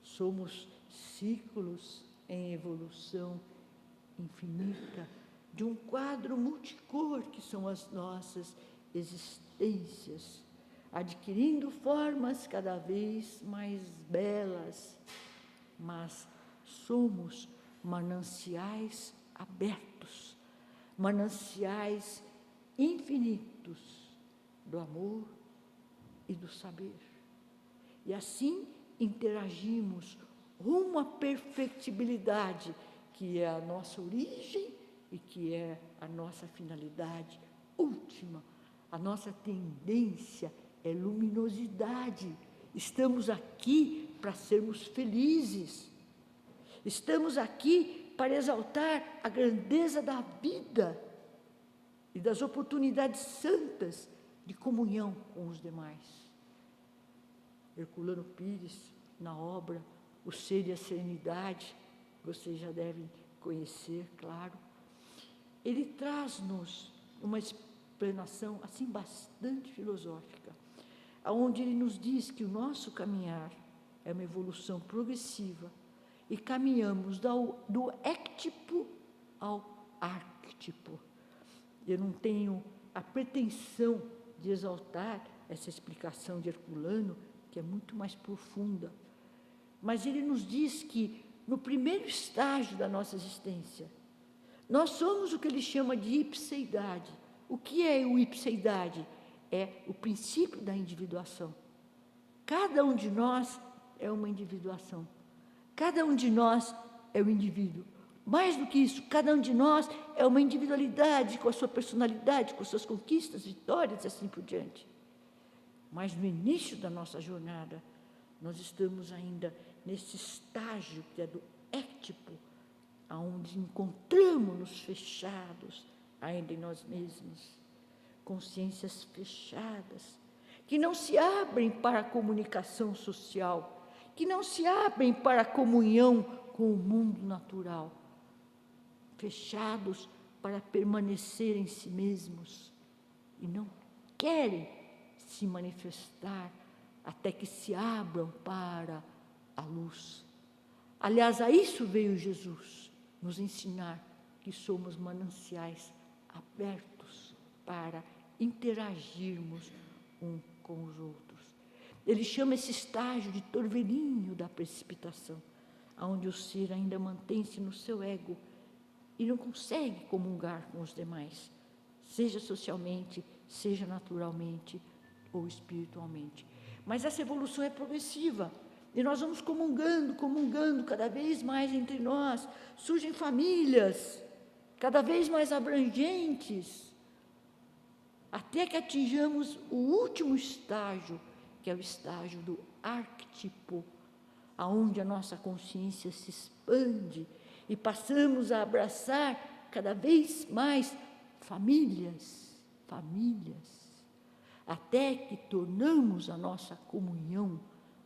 Somos ciclos em evolução infinita de um quadro multicor que são as nossas existências, adquirindo formas cada vez mais belas, mas somos mananciais abertos, mananciais infinitos do amor e do saber. E assim interagimos rumo à perfectibilidade, que é a nossa origem e que é a nossa finalidade última. A nossa tendência é luminosidade. Estamos aqui para sermos felizes. Estamos aqui para exaltar a grandeza da vida e das oportunidades santas de comunhão com os demais. Herculano Pires, na obra O Ser e a Serenidade, vocês já devem conhecer, claro, ele traz-nos uma explanação assim bastante filosófica, onde ele nos diz que o nosso caminhar é uma evolução progressiva e caminhamos do éctipo ao árquetipo. Eu não tenho a pretensão de exaltar essa explicação de Herculano, que é muito mais profunda, mas ele nos diz que no primeiro estágio da nossa existência, nós somos o que ele chama de ipseidade. O que é o ipseidade? É o princípio da individuação. Cada um de nós é uma individuação. Cada um de nós é um indivíduo. Mais do que isso, cada um de nós é uma individualidade com a sua personalidade, com as suas conquistas, vitórias e assim por diante. Mas no início da nossa jornada, nós estamos ainda nesse estágio que é do éctipo, onde encontramos-nos fechados ainda em nós mesmos, consciências fechadas, que não se abrem para a comunicação social, que não se abrem para a comunhão com o mundo natural, fechados para permanecer em si mesmos e não querem se manifestar até que se abram para a luz. Aliás, a isso veio Jesus, nos ensinar que somos mananciais abertos para interagirmos um com os outros. Ele chama esse estágio de torvelinho da precipitação, onde o ser ainda mantém-se no seu ego e não consegue comungar com os demais, seja socialmente, seja naturalmente ou espiritualmente. Mas essa evolução é progressiva, e nós vamos comungando cada vez mais entre nós. Surgem famílias cada vez mais abrangentes, até que atinjamos o último estágio, que é o estágio do árquetipo, aonde a nossa consciência se expande e passamos a abraçar cada vez mais famílias, até que tornamos a nossa comunhão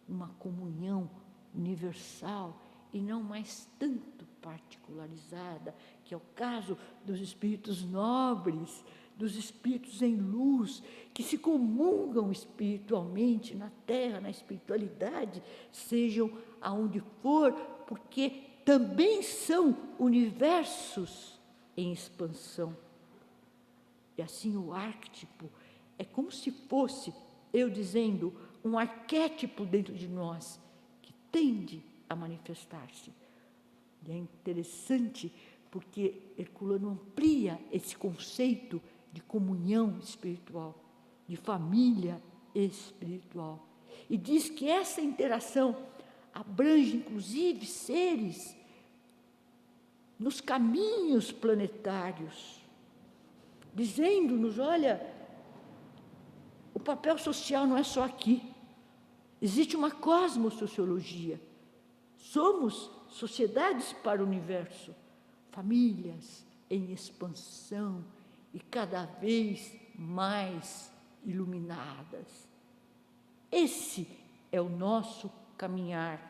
uma comunhão universal e não mais tanto particularizada, que é o caso dos espíritos nobres, dos espíritos em luz, que se comungam espiritualmente na terra, na espiritualidade, sejam aonde for, porque também são universos em expansão. E assim o árquetipo é como se fosse, eu dizendo, um arquétipo dentro de nós, que tende a manifestar-se. E é interessante porque Herculano amplia esse conceito de comunhão espiritual, de família espiritual. E diz que essa interação abrange, inclusive, seres nos caminhos planetários, dizendo-nos, olha, o papel social não é só aqui. Existe uma cosmossociologia Somos sociedades para o universo, famílias em expansão e cada vez mais iluminadas. Esse é o nosso caminhar,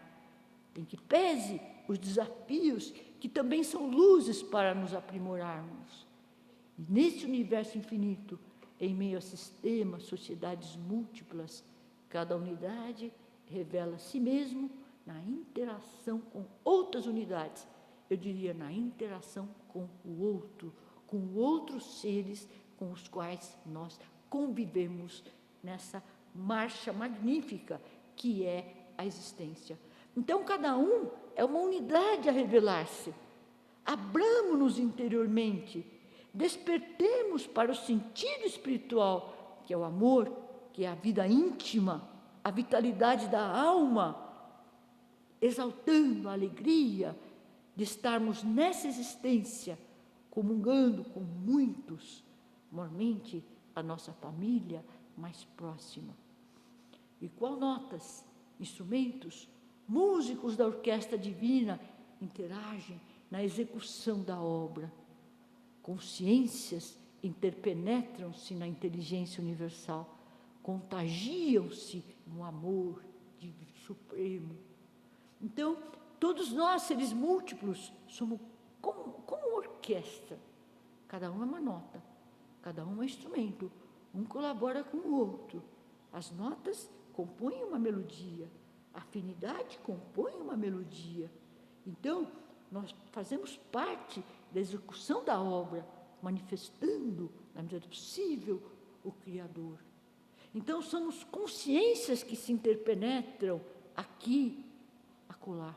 em que pese os desafios que também são luzes para nos aprimorarmos. E nesse universo infinito, em meio a sistemas, sociedades múltiplas, cada unidade revela a si mesmo na interação com outras unidades. Eu diria na interação com o outro, com outros seres com os quais nós convivemos nessa marcha magnífica que é a existência. Então, cada um é uma unidade a revelar-se. Abramo-nos interiormente, despertemos para o sentido espiritual, que é o amor, que é a vida íntima, a vitalidade da alma, exaltando a alegria de estarmos nessa existência, comungando com muitos, mormente a nossa família mais próxima. E qual notas, instrumentos, músicos da orquestra divina interagem na execução da obra. Consciências interpenetram-se na inteligência universal, contagiam-se no amor supremo. Então, todos nós, seres múltiplos, somos como uma orquestra. Cada um é uma nota, cada um é um instrumento. Um colabora com o outro. As notas compõem uma melodia, a afinidade compõe uma melodia. Então, nós fazemos parte da execução da obra, manifestando, na medida do possível, o Criador. Então, somos consciências que se interpenetram aqui, acolá.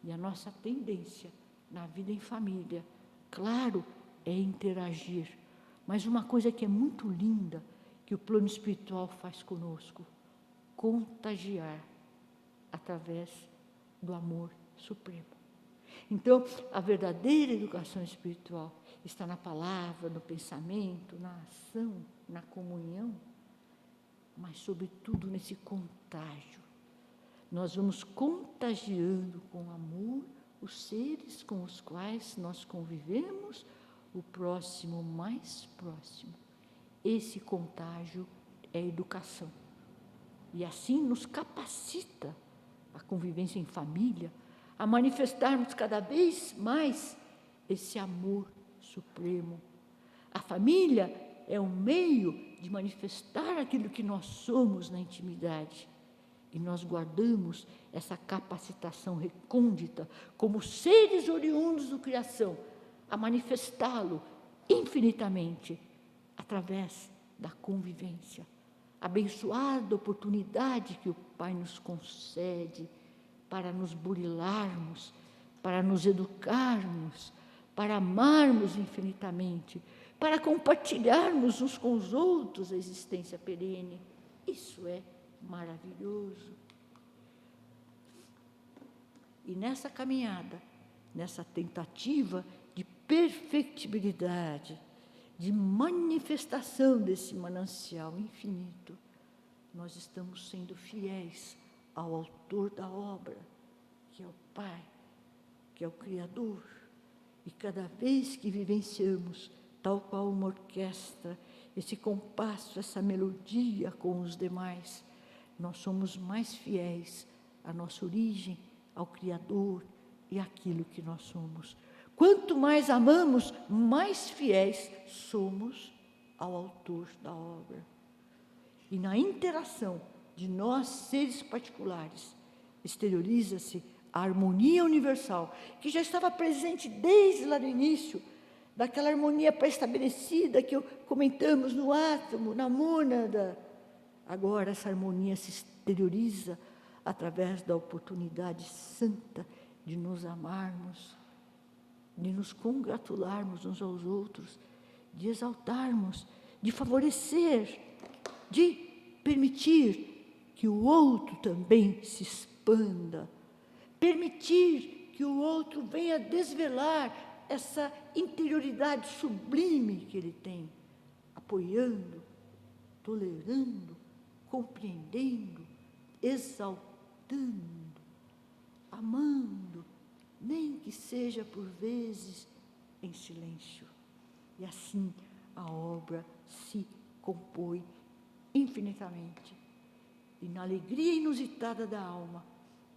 E a nossa tendência na vida em família, claro, é interagir. Mas uma coisa que é muito linda, que o plano espiritual faz conosco, contagiar através do amor supremo. Então, a verdadeira educação espiritual está na palavra, no pensamento, na ação, na comunhão, mas, sobretudo, nesse contágio. Nós vamos contagiando com amor os seres com os quais nós convivemos, o próximo mais próximo. Esse contágio é educação. E assim nos capacita a convivência em família, a manifestarmos cada vez mais esse amor supremo. A família é um meio de manifestar aquilo que nós somos na intimidade. E nós guardamos essa capacitação recôndita como seres oriundos da criação, a manifestá-lo infinitamente através da convivência. Abençoada oportunidade que o Pai nos concede para nos burilarmos, para nos educarmos, para amarmos infinitamente, para compartilharmos uns com os outros a existência perene. Isso é maravilhoso. E nessa caminhada, nessa tentativa de perfectibilidade, de manifestação desse manancial infinito, nós estamos sendo fiéis ao autor da obra, que é o Pai, que é o Criador. E cada vez que vivenciamos, tal qual uma orquestra, esse compasso, essa melodia com os demais, nós somos mais fiéis à nossa origem, ao Criador e àquilo que nós somos. Quanto mais amamos, mais fiéis somos ao autor da obra. E na interação de nós, seres particulares, exterioriza-se a harmonia universal, que já estava presente desde lá no início, daquela harmonia pré-estabelecida que comentamos no átomo, na mônada. Agora essa harmonia se exterioriza através da oportunidade santa de nos amarmos, de nos congratularmos uns aos outros, de exaltarmos, de favorecer, de permitir que o outro também se expanda, permitir que o outro venha desvelar essa interioridade sublime que ele tem, apoiando, tolerando, compreendendo, exaltando, amando, nem que seja por vezes em silêncio. E assim a obra se compõe infinitamente. E na alegria inusitada da alma,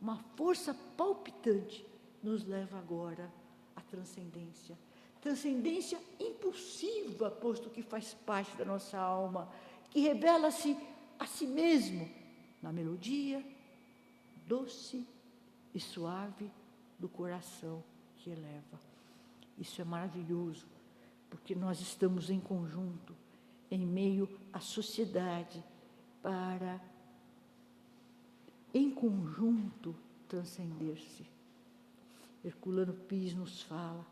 uma força palpitante nos leva agora à transcendência. Transcendência impulsiva, posto que faz parte da nossa alma, que revela-se a si mesmo na melodia doce e suave do coração que eleva. Isso é maravilhoso, porque nós estamos em conjunto, em meio à sociedade, para, em conjunto, transcender-se. Herculano Pires nos fala,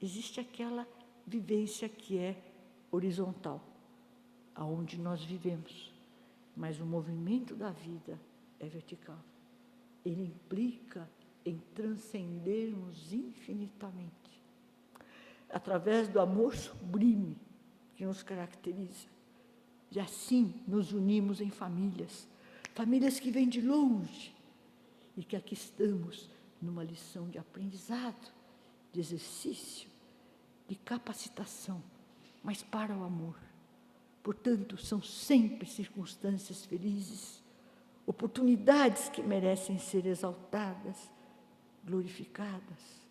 existe aquela vivência que é horizontal, aonde nós vivemos, mas o movimento da vida é vertical. Ele implica em transcendermos infinitamente, através do amor sublime que nos caracteriza. E assim nos unimos em famílias, famílias que vêm de longe, e que aqui estamos numa lição de aprendizado, de exercício, de capacitação, mas para o amor. Portanto, são sempre circunstâncias felizes, oportunidades que merecem ser exaltadas, glorificadas.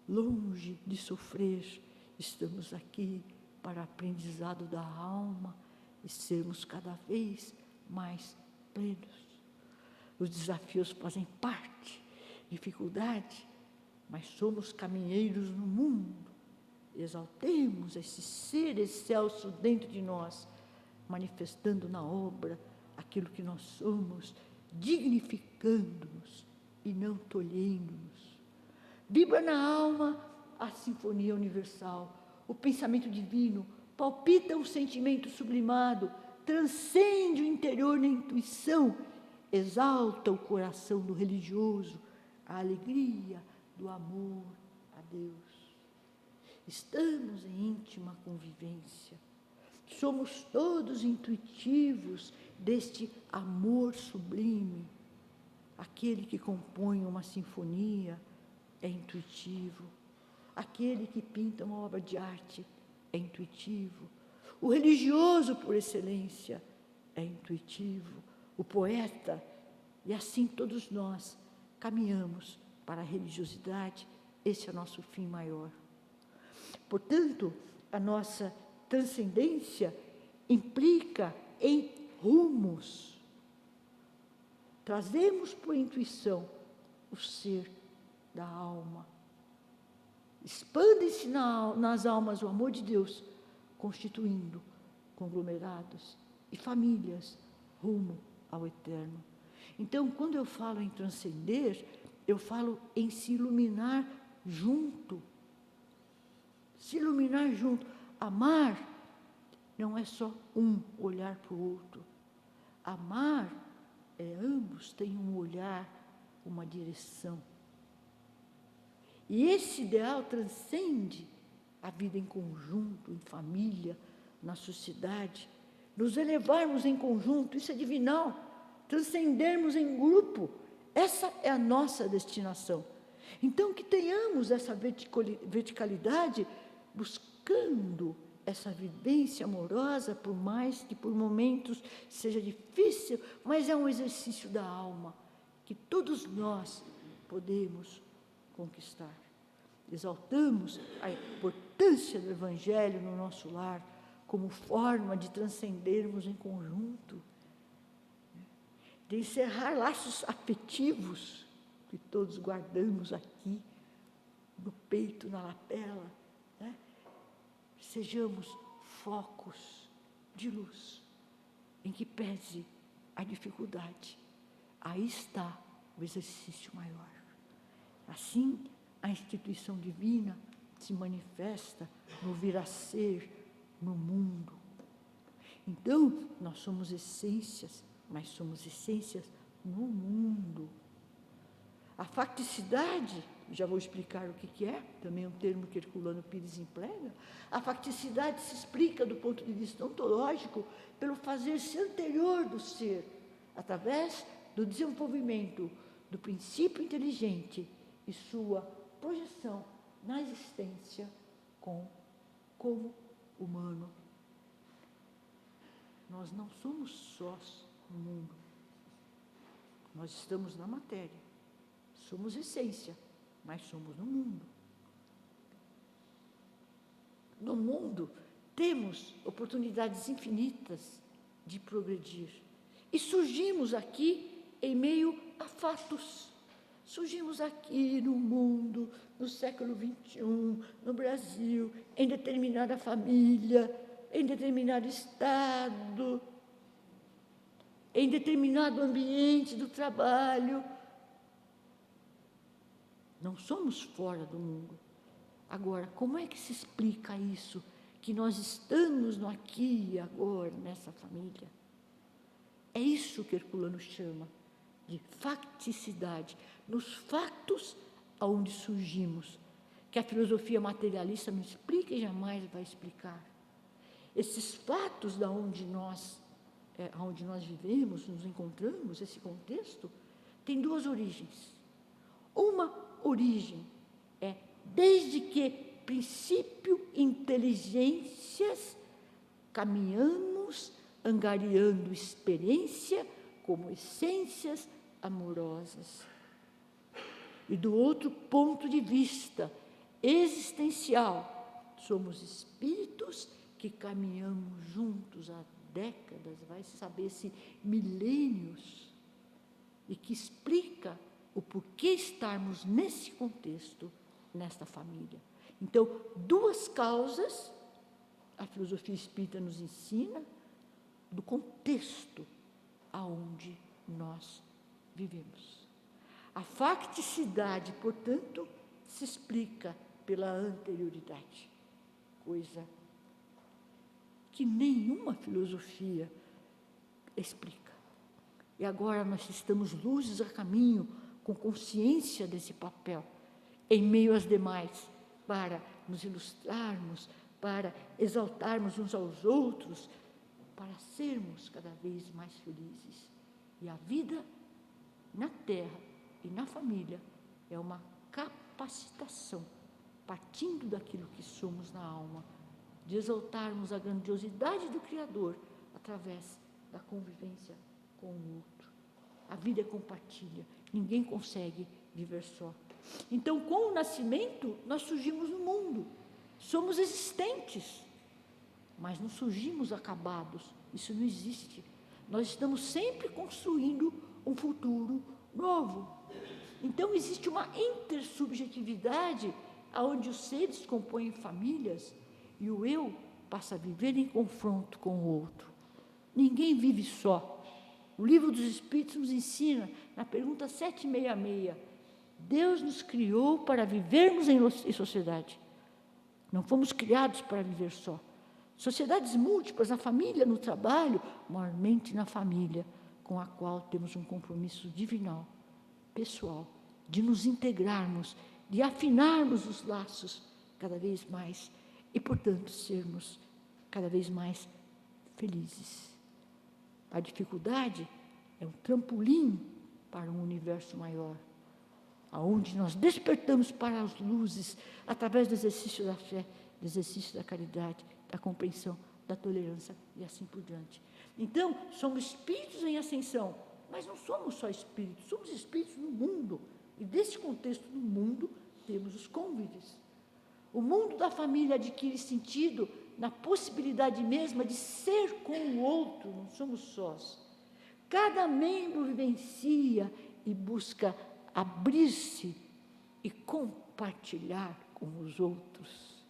Longe de sofrer, estamos aqui para aprendizado da alma e sermos cada vez mais plenos. Os desafios fazem parte, dificuldade, mas somos caminheiros no mundo. Exaltemos esse ser excelso dentro de nós, manifestando na obra aquilo que nós somos, dignificando-nos e não tolhendo-nos. Vibra na alma a sinfonia universal, o pensamento divino, palpita o sentimento sublimado, transcende o interior na intuição, exalta o coração do religioso, a alegria do amor a Deus. Estamos em íntima convivência. Somos todos intuitivos deste amor sublime. Aquele que compõe uma sinfonia é intuitivo. Aquele que pinta uma obra de arte é intuitivo. O religioso, por excelência, é intuitivo. O poeta, e assim todos nós caminhamos para a religiosidade. Esse é o nosso fim maior. Portanto, a nossa transcendência implica em rumos. Trazemos por intuição o ser da alma. Expande-se nas almas o amor de Deus, constituindo conglomerados e famílias rumo ao eterno. Então, quando eu falo em transcender, eu falo em se iluminar junto. Se iluminar junto. Amar não é só um olhar para o outro. Amar é ambos têm um olhar, uma direção. E esse ideal transcende a vida em conjunto, em família, na sociedade. Nos elevarmos em conjunto, isso é divinal. Transcendermos em grupo, essa é a nossa destinação. Então, que tenhamos essa verticalidade, buscando essa vivência amorosa, por mais que por momentos seja difícil, mas é um exercício da alma, que todos nós podemos conquistar. Exaltamos a importância do Evangelho no nosso lar, como forma de transcendermos em conjunto, de encerrar laços afetivos que todos guardamos aqui, no peito, na lapela, né? Sejamos focos de luz, em que pese a dificuldade. Aí está o exercício maior. Assim, a instituição divina se manifesta no vir a ser no mundo. Então, nós somos essências, mas somos essências no mundo. A facticidade, já vou explicar o que é, também é um termo que Herculano Pires emprega. A facticidade se explica do ponto de vista ontológico pelo fazer-se anterior do ser, através do desenvolvimento do princípio inteligente e sua projeção na existência como humano. Nós não somos sós no mundo. Nós estamos na matéria. Somos essência, mas somos no mundo. No mundo, temos oportunidades infinitas de progredir. E surgimos aqui em meio a fatos. Surgimos aqui no mundo, no século XXI, no Brasil, em determinada família, em determinado estado, em determinado ambiente do trabalho. Não somos fora do mundo. Agora, como é que se explica isso? Que nós estamos no aqui e agora, nessa família. É isso que Herculano chama de facticidade, nos fatos aonde surgimos, que a filosofia materialista não explica e jamais vai explicar. Esses fatos da onde nós vivemos, nos encontramos, esse contexto, tem duas origens. Uma origem é desde que princípio inteligências caminhamos angariando experiência como essências amorosas. E do outro ponto de vista existencial, somos espíritos que caminhamos juntos há décadas, vai saber se milênios, e que explica o porquê estarmos nesse contexto, nesta família. Então, duas causas, a filosofia espírita nos ensina, do contexto aonde nós vivemos. A facticidade, portanto, se explica pela anterioridade, coisa que nenhuma filosofia explica. E agora nós estamos luzes a caminho, com consciência desse papel, em meio às demais, para nos ilustrarmos, para exaltarmos uns aos outros, para sermos cada vez mais felizes. E a vida na terra e na família é uma capacitação, partindo daquilo que somos na alma, de exaltarmos a grandiosidade do Criador através da convivência com o outro. A vida é compartilha, ninguém consegue viver só. Então, com o nascimento, nós surgimos no mundo, somos existentes, mas não surgimos acabados, isso não existe. Nós estamos sempre construindo um futuro novo. Então, existe uma intersubjetividade onde os seres compõem famílias e o eu passa a viver em confronto com o outro. Ninguém vive só. O Livro dos Espíritos nos ensina, na pergunta 766, Deus nos criou para vivermos em sociedade. Não fomos criados para viver só. Sociedades múltiplas, na família, no trabalho, maiormente na família, com a qual temos um compromisso divinal, pessoal, de nos integrarmos, de afinarmos os laços cada vez mais e, portanto, sermos cada vez mais felizes. A dificuldade é um trampolim para um universo maior, aonde nós despertamos para as luzes através do exercício da fé, do exercício da caridade, da compreensão, da tolerância e assim por diante. Então, somos espíritos em ascensão, mas não somos só espíritos, somos espíritos no mundo. E desse contexto do mundo, temos os cônvives. O mundo da família adquire sentido na possibilidade mesma de ser com o outro, não somos sós. Cada membro vivencia e busca abrir-se e compartilhar com os outros.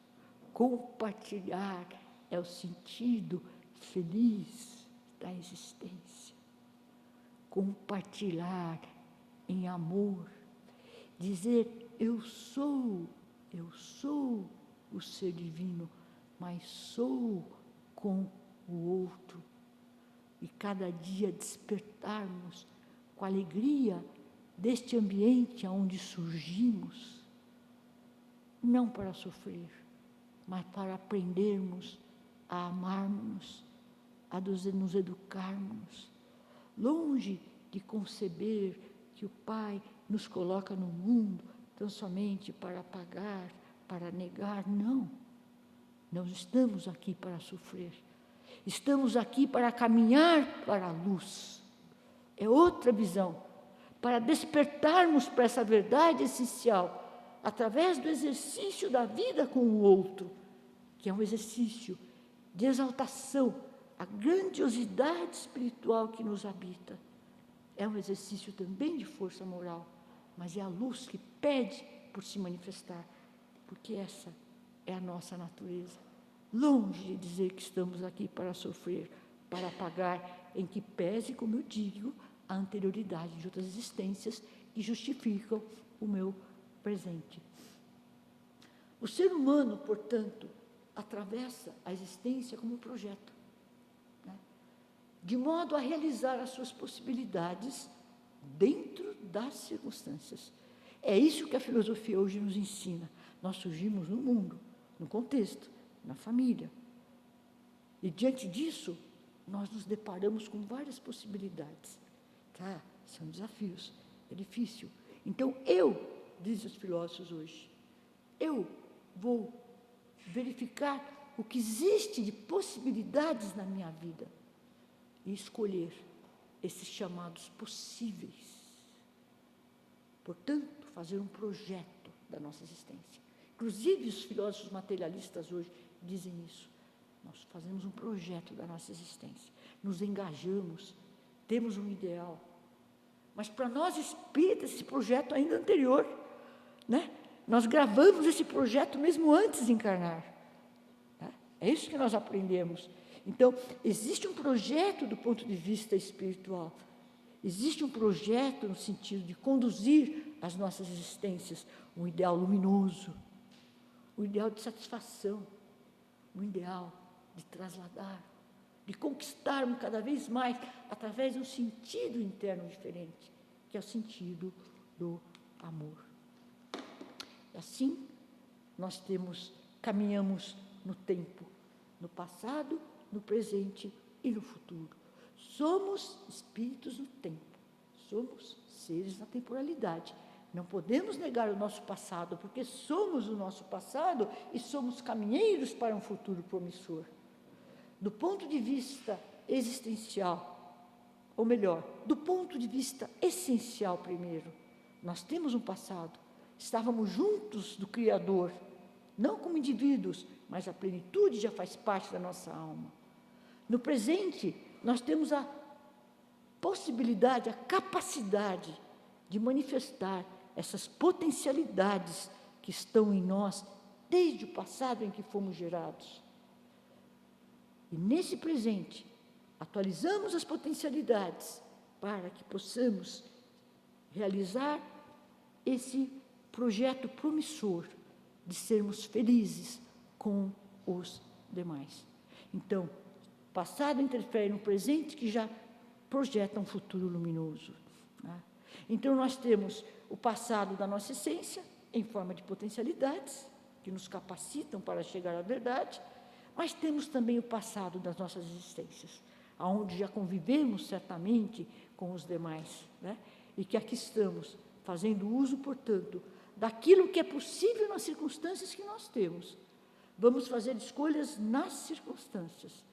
Compartilhar é o sentido feliz da existência. Compartilhar em amor. Dizer, eu sou o ser divino, mas sou com o outro. E cada dia despertarmos com a alegria deste ambiente onde surgimos, não para sofrer, mas para aprendermos a amarmos, a nos educarmos, longe de conceber que o Pai nos coloca no mundo tão somente para apagar, para negar. Não. Não estamos aqui para sofrer. Estamos aqui para caminhar para a luz. É outra visão. Para despertarmos para essa verdade essencial, através do exercício da vida com o outro, que é um exercício de exaltação, a grandiosidade espiritual que nos habita. É um exercício também de força moral, mas é a luz que pede por se manifestar, porque essa é a nossa natureza. Longe de dizer que estamos aqui para sofrer, para apagar, em que pese, como eu digo, a anterioridade de outras existências que justificam o meu presente. O ser humano, portanto, atravessa a existência como um projeto, né? De modo a realizar as suas possibilidades dentro das circunstâncias. É isso que a filosofia hoje nos ensina. Nós surgimos no mundo, no contexto, na família. E diante disso, nós nos deparamos com várias possibilidades. Tá? São desafios, é difícil. Então, dizem os filósofos hoje, eu vou verificar o que existe de possibilidades na minha vida e escolher esses chamados possíveis. Portanto, fazer um projeto da nossa existência. Inclusive, os filósofos materialistas hoje dizem isso. Nós fazemos um projeto da nossa existência, nos engajamos, temos um ideal. Mas para nós espíritas, esse projeto ainda é anterior, né? Nós gravamos esse projeto mesmo antes de encarnar. Né? É isso que nós aprendemos. Então, existe um projeto do ponto de vista espiritual. Existe um projeto no sentido de conduzir as nossas existências, um ideal luminoso, um ideal de satisfação, um ideal de trasladar, de conquistarmos cada vez mais através de um sentido interno diferente, que é o sentido do amor. E assim, nós caminhamos no tempo, no passado, no presente e no futuro. Somos espíritos no tempo, somos seres na temporalidade. Não podemos negar o nosso passado, porque somos o nosso passado e somos caminheiros para um futuro promissor. Do ponto de vista existencial, ou melhor, do ponto de vista essencial primeiro, nós temos um passado, estávamos juntos do Criador, não como indivíduos, mas a plenitude já faz parte da nossa alma. No presente, nós temos a possibilidade, a capacidade de manifestar essas potencialidades que estão em nós desde o passado em que fomos gerados. E nesse presente, atualizamos as potencialidades para que possamos realizar esse projeto promissor de sermos felizes com os demais. Então, passado interfere no presente que já projeta um futuro luminoso. Né? Então, nós temos o passado da nossa essência, em forma de potencialidades, que nos capacitam para chegar à verdade, mas temos também o passado das nossas existências, onde já convivemos certamente com os demais, né? E que aqui estamos, fazendo uso, portanto, daquilo que é possível nas circunstâncias que nós temos. Vamos fazer escolhas nas circunstâncias,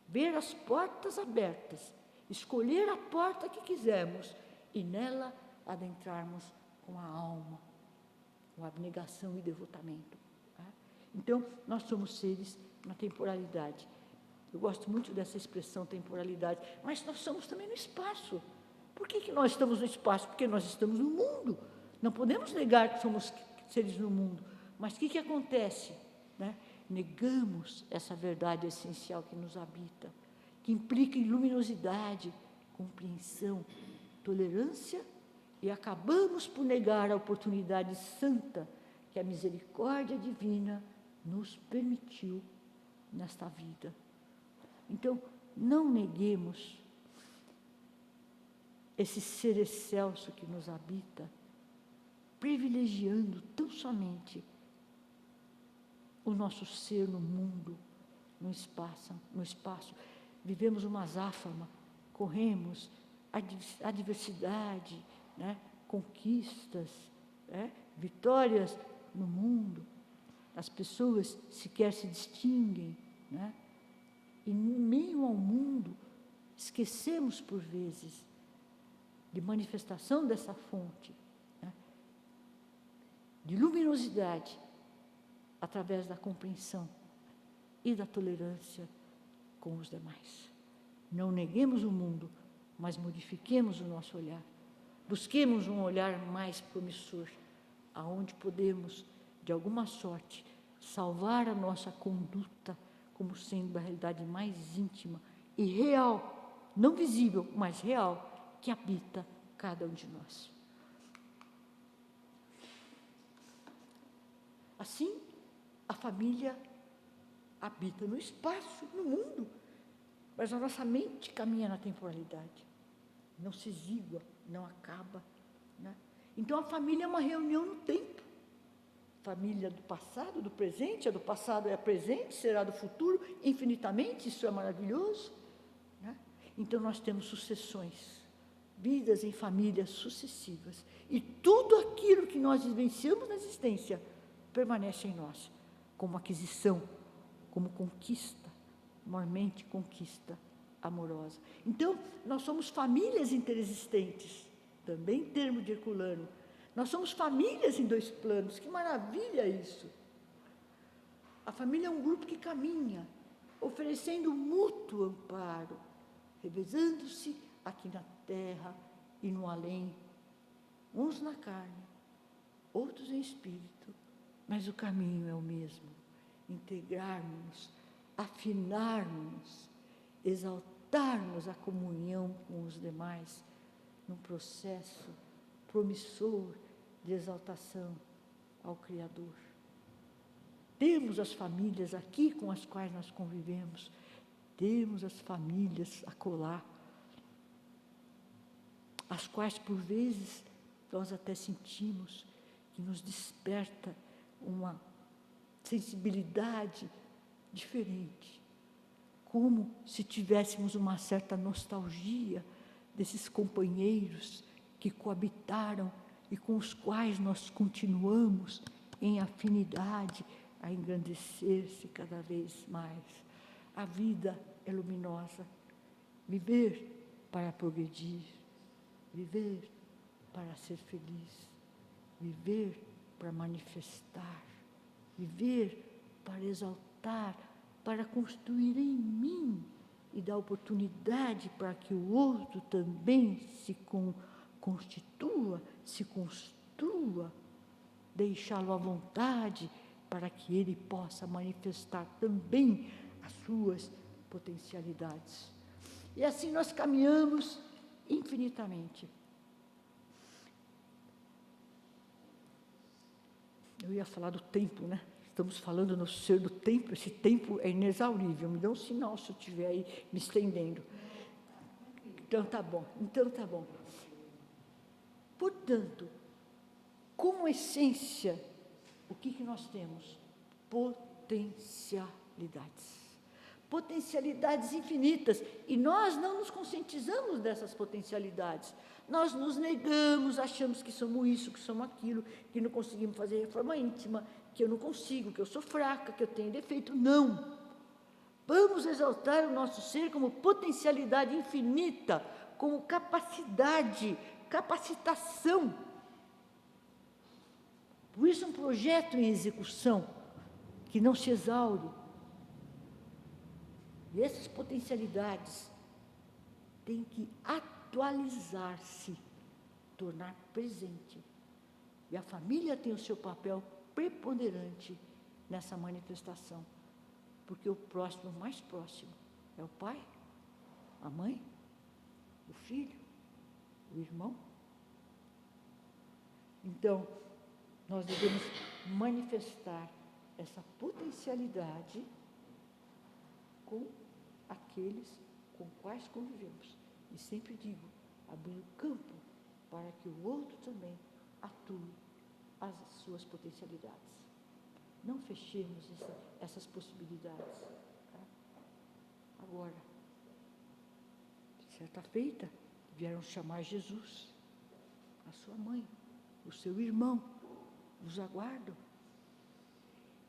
ver as portas abertas, escolher a porta que quisermos e nela adentrarmos com a alma, com abnegação e devotamento. Tá? Então, nós somos seres na temporalidade. Eu gosto muito dessa expressão temporalidade, mas nós somos também no espaço. Por que nós estamos no espaço? Porque nós estamos no mundo. Não podemos negar que somos seres no mundo. Mas o que acontece? Né? Negamos essa verdade essencial que nos habita, que implica em luminosidade, compreensão, tolerância, e acabamos por negar a oportunidade santa que a misericórdia divina nos permitiu nesta vida. Então, não neguemos esse ser excelso que nos habita, privilegiando tão somente o nosso ser no mundo, no espaço. Vivemos uma azáfama, corremos a diversidade, né? conquistas, vitórias no mundo. As pessoas sequer se distinguem, né? E, em meio ao mundo, esquecemos, por vezes, de manifestação dessa fonte, né? De luminosidade, através da compreensão e da tolerância com os demais. Não neguemos o mundo, mas modifiquemos o nosso olhar. Busquemos um olhar mais promissor, aonde podemos, de alguma sorte, salvar a nossa conduta como sendo a realidade mais íntima e real, não visível, mas real, que habita cada um de nós. Assim, a família habita no espaço, no mundo, mas a nossa mente caminha na temporalidade, não se exigua, não acaba, né? Então, a família é uma reunião no tempo. Família do passado, do presente, a do passado é presente, será do futuro, infinitamente, isso é maravilhoso, né? Então, nós temos sucessões, vidas em famílias sucessivas, e tudo aquilo que nós vivenciamos na existência permanece em nós, como aquisição, como conquista, maiormente conquista amorosa. Então, nós somos famílias interexistentes, também termo de Herculano. Nós somos famílias em 2 planos, que maravilha isso! A família é um grupo que caminha, oferecendo mútuo amparo, revezando-se aqui na terra e no além, uns na carne, outros em espírito, mas o caminho é o mesmo: integrarmos, afinarmos, exaltarmos a comunhão com os demais, num processo promissor de exaltação ao Criador. Temos as famílias aqui com as quais nós convivemos, temos as famílias acolá, as quais, por vezes, nós até sentimos que nos desperta uma sensibilidade diferente, como se tivéssemos uma certa nostalgia desses companheiros que coabitaram e com os quais nós continuamos em afinidade a engrandecer-se cada vez mais. A vida é luminosa. Viver para progredir, viver para ser feliz, viver para manifestar, viver para exaltar, para construir em mim e dar oportunidade para que o outro também se constitua, se construa, deixá-lo à vontade para que ele possa manifestar também as suas potencialidades. E assim nós caminhamos infinitamente. Eu ia falar do tempo, né? Estamos falando no ser do tempo, esse tempo é inexaurível. Me dá um sinal se eu estiver aí me estendendo. Então tá bom. Portanto, como essência, o que nós temos? Potencialidades. Potencialidades infinitas. E nós não nos conscientizamos dessas potencialidades. Nós nos negamos, achamos que somos isso, que somos aquilo, que não conseguimos fazer reforma íntima, que eu não consigo, que eu sou fraca, que eu tenho defeito. Não. Vamos exaltar o nosso ser como potencialidade infinita, como capacidade, capacitação. Por isso, um projeto em execução, que não se exaure. E essas potencialidades têm que atualizar-se, tornar presente. E a família tem o seu papel preponderante nessa manifestação, porque o próximo, o mais próximo, é o pai, a mãe, o filho, o irmão. Então, nós devemos manifestar essa potencialidade com aqueles com quais convivemos. E sempre digo, abrir o campo para que o outro também atue as suas potencialidades. Não fechemos essas possibilidades. Tá? Agora, certa feita, vieram chamar Jesus. a sua mãe, o seu irmão, vos aguardam.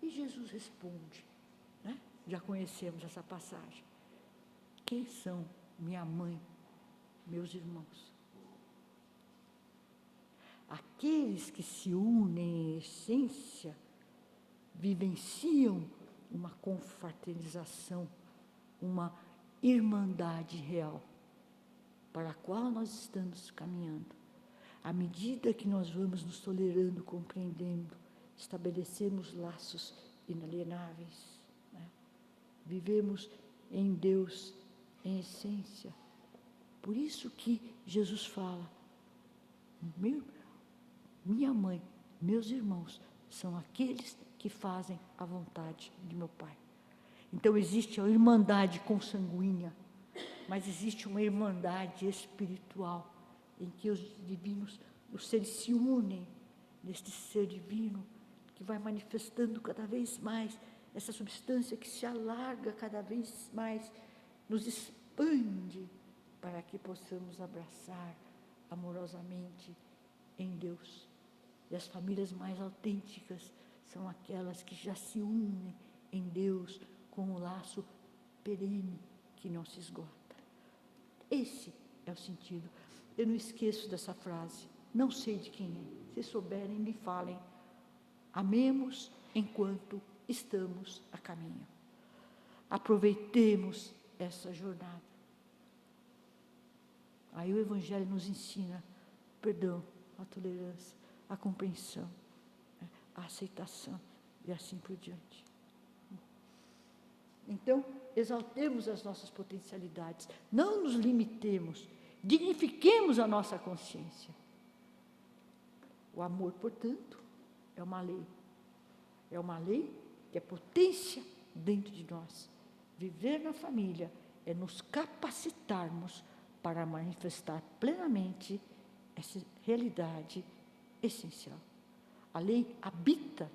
E Jesus responde, né? Já conhecemos essa passagem. Quem são minha mãe, meus irmãos? Aqueles que se unem em essência, vivenciam uma confraternização, uma irmandade real, para a qual nós estamos caminhando. À medida que nós vamos nos tolerando, compreendendo, estabelecemos laços inalienáveis, né? Vivemos em Deus, em essência. Por isso que Jesus fala, minha mãe, meus irmãos, são aqueles que fazem a vontade de meu Pai. Então existe a irmandade consanguínea, mas existe uma irmandade espiritual, em que os divinos, os seres se unem neste ser divino, que vai manifestando cada vez mais essa substância que se alarga cada vez mais, nos expande, para que possamos abraçar amorosamente em Deus. E as famílias mais autênticas são aquelas que já se unem em Deus com um laço perene que não se esgota. Esse é o sentido. Eu não esqueço dessa frase, não sei de quem é. Se souberem, me falem. Amemos enquanto estamos a caminho. Aproveitemos essa jornada. Aí o Evangelho nos ensina perdão, a tolerância, a compreensão, a aceitação e assim por diante. Então, exaltemos as nossas potencialidades, não nos limitemos, dignifiquemos a nossa consciência. O amor, portanto, é uma lei. É uma lei que é potência dentro de nós. Viver na família é nos capacitarmos para manifestar plenamente essa realidade essencial. A lei habita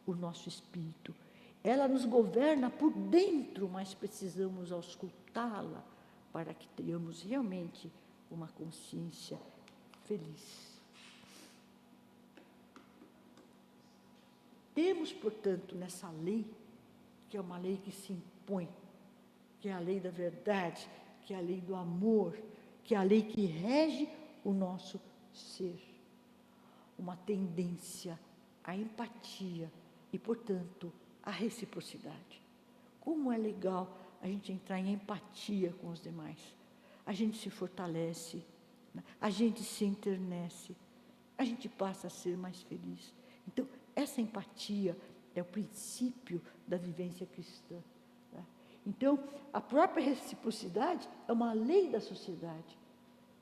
o nosso espírito. Ela nos governa por dentro, mas precisamos auscultá-la para que tenhamos realmente uma consciência feliz. Temos, portanto, nessa lei, que é uma lei que se impõe, que é a lei da verdade, que é a lei do amor, que é a lei que rege o nosso ser, uma tendência à empatia e, portanto, à reciprocidade. Como é legal a gente entrar em empatia com os demais. A gente se fortalece, né? A gente se enternece, a gente passa a ser mais feliz. Então, essa empatia é o princípio da vivência cristã. Né? Então, a própria reciprocidade é uma lei da sociedade,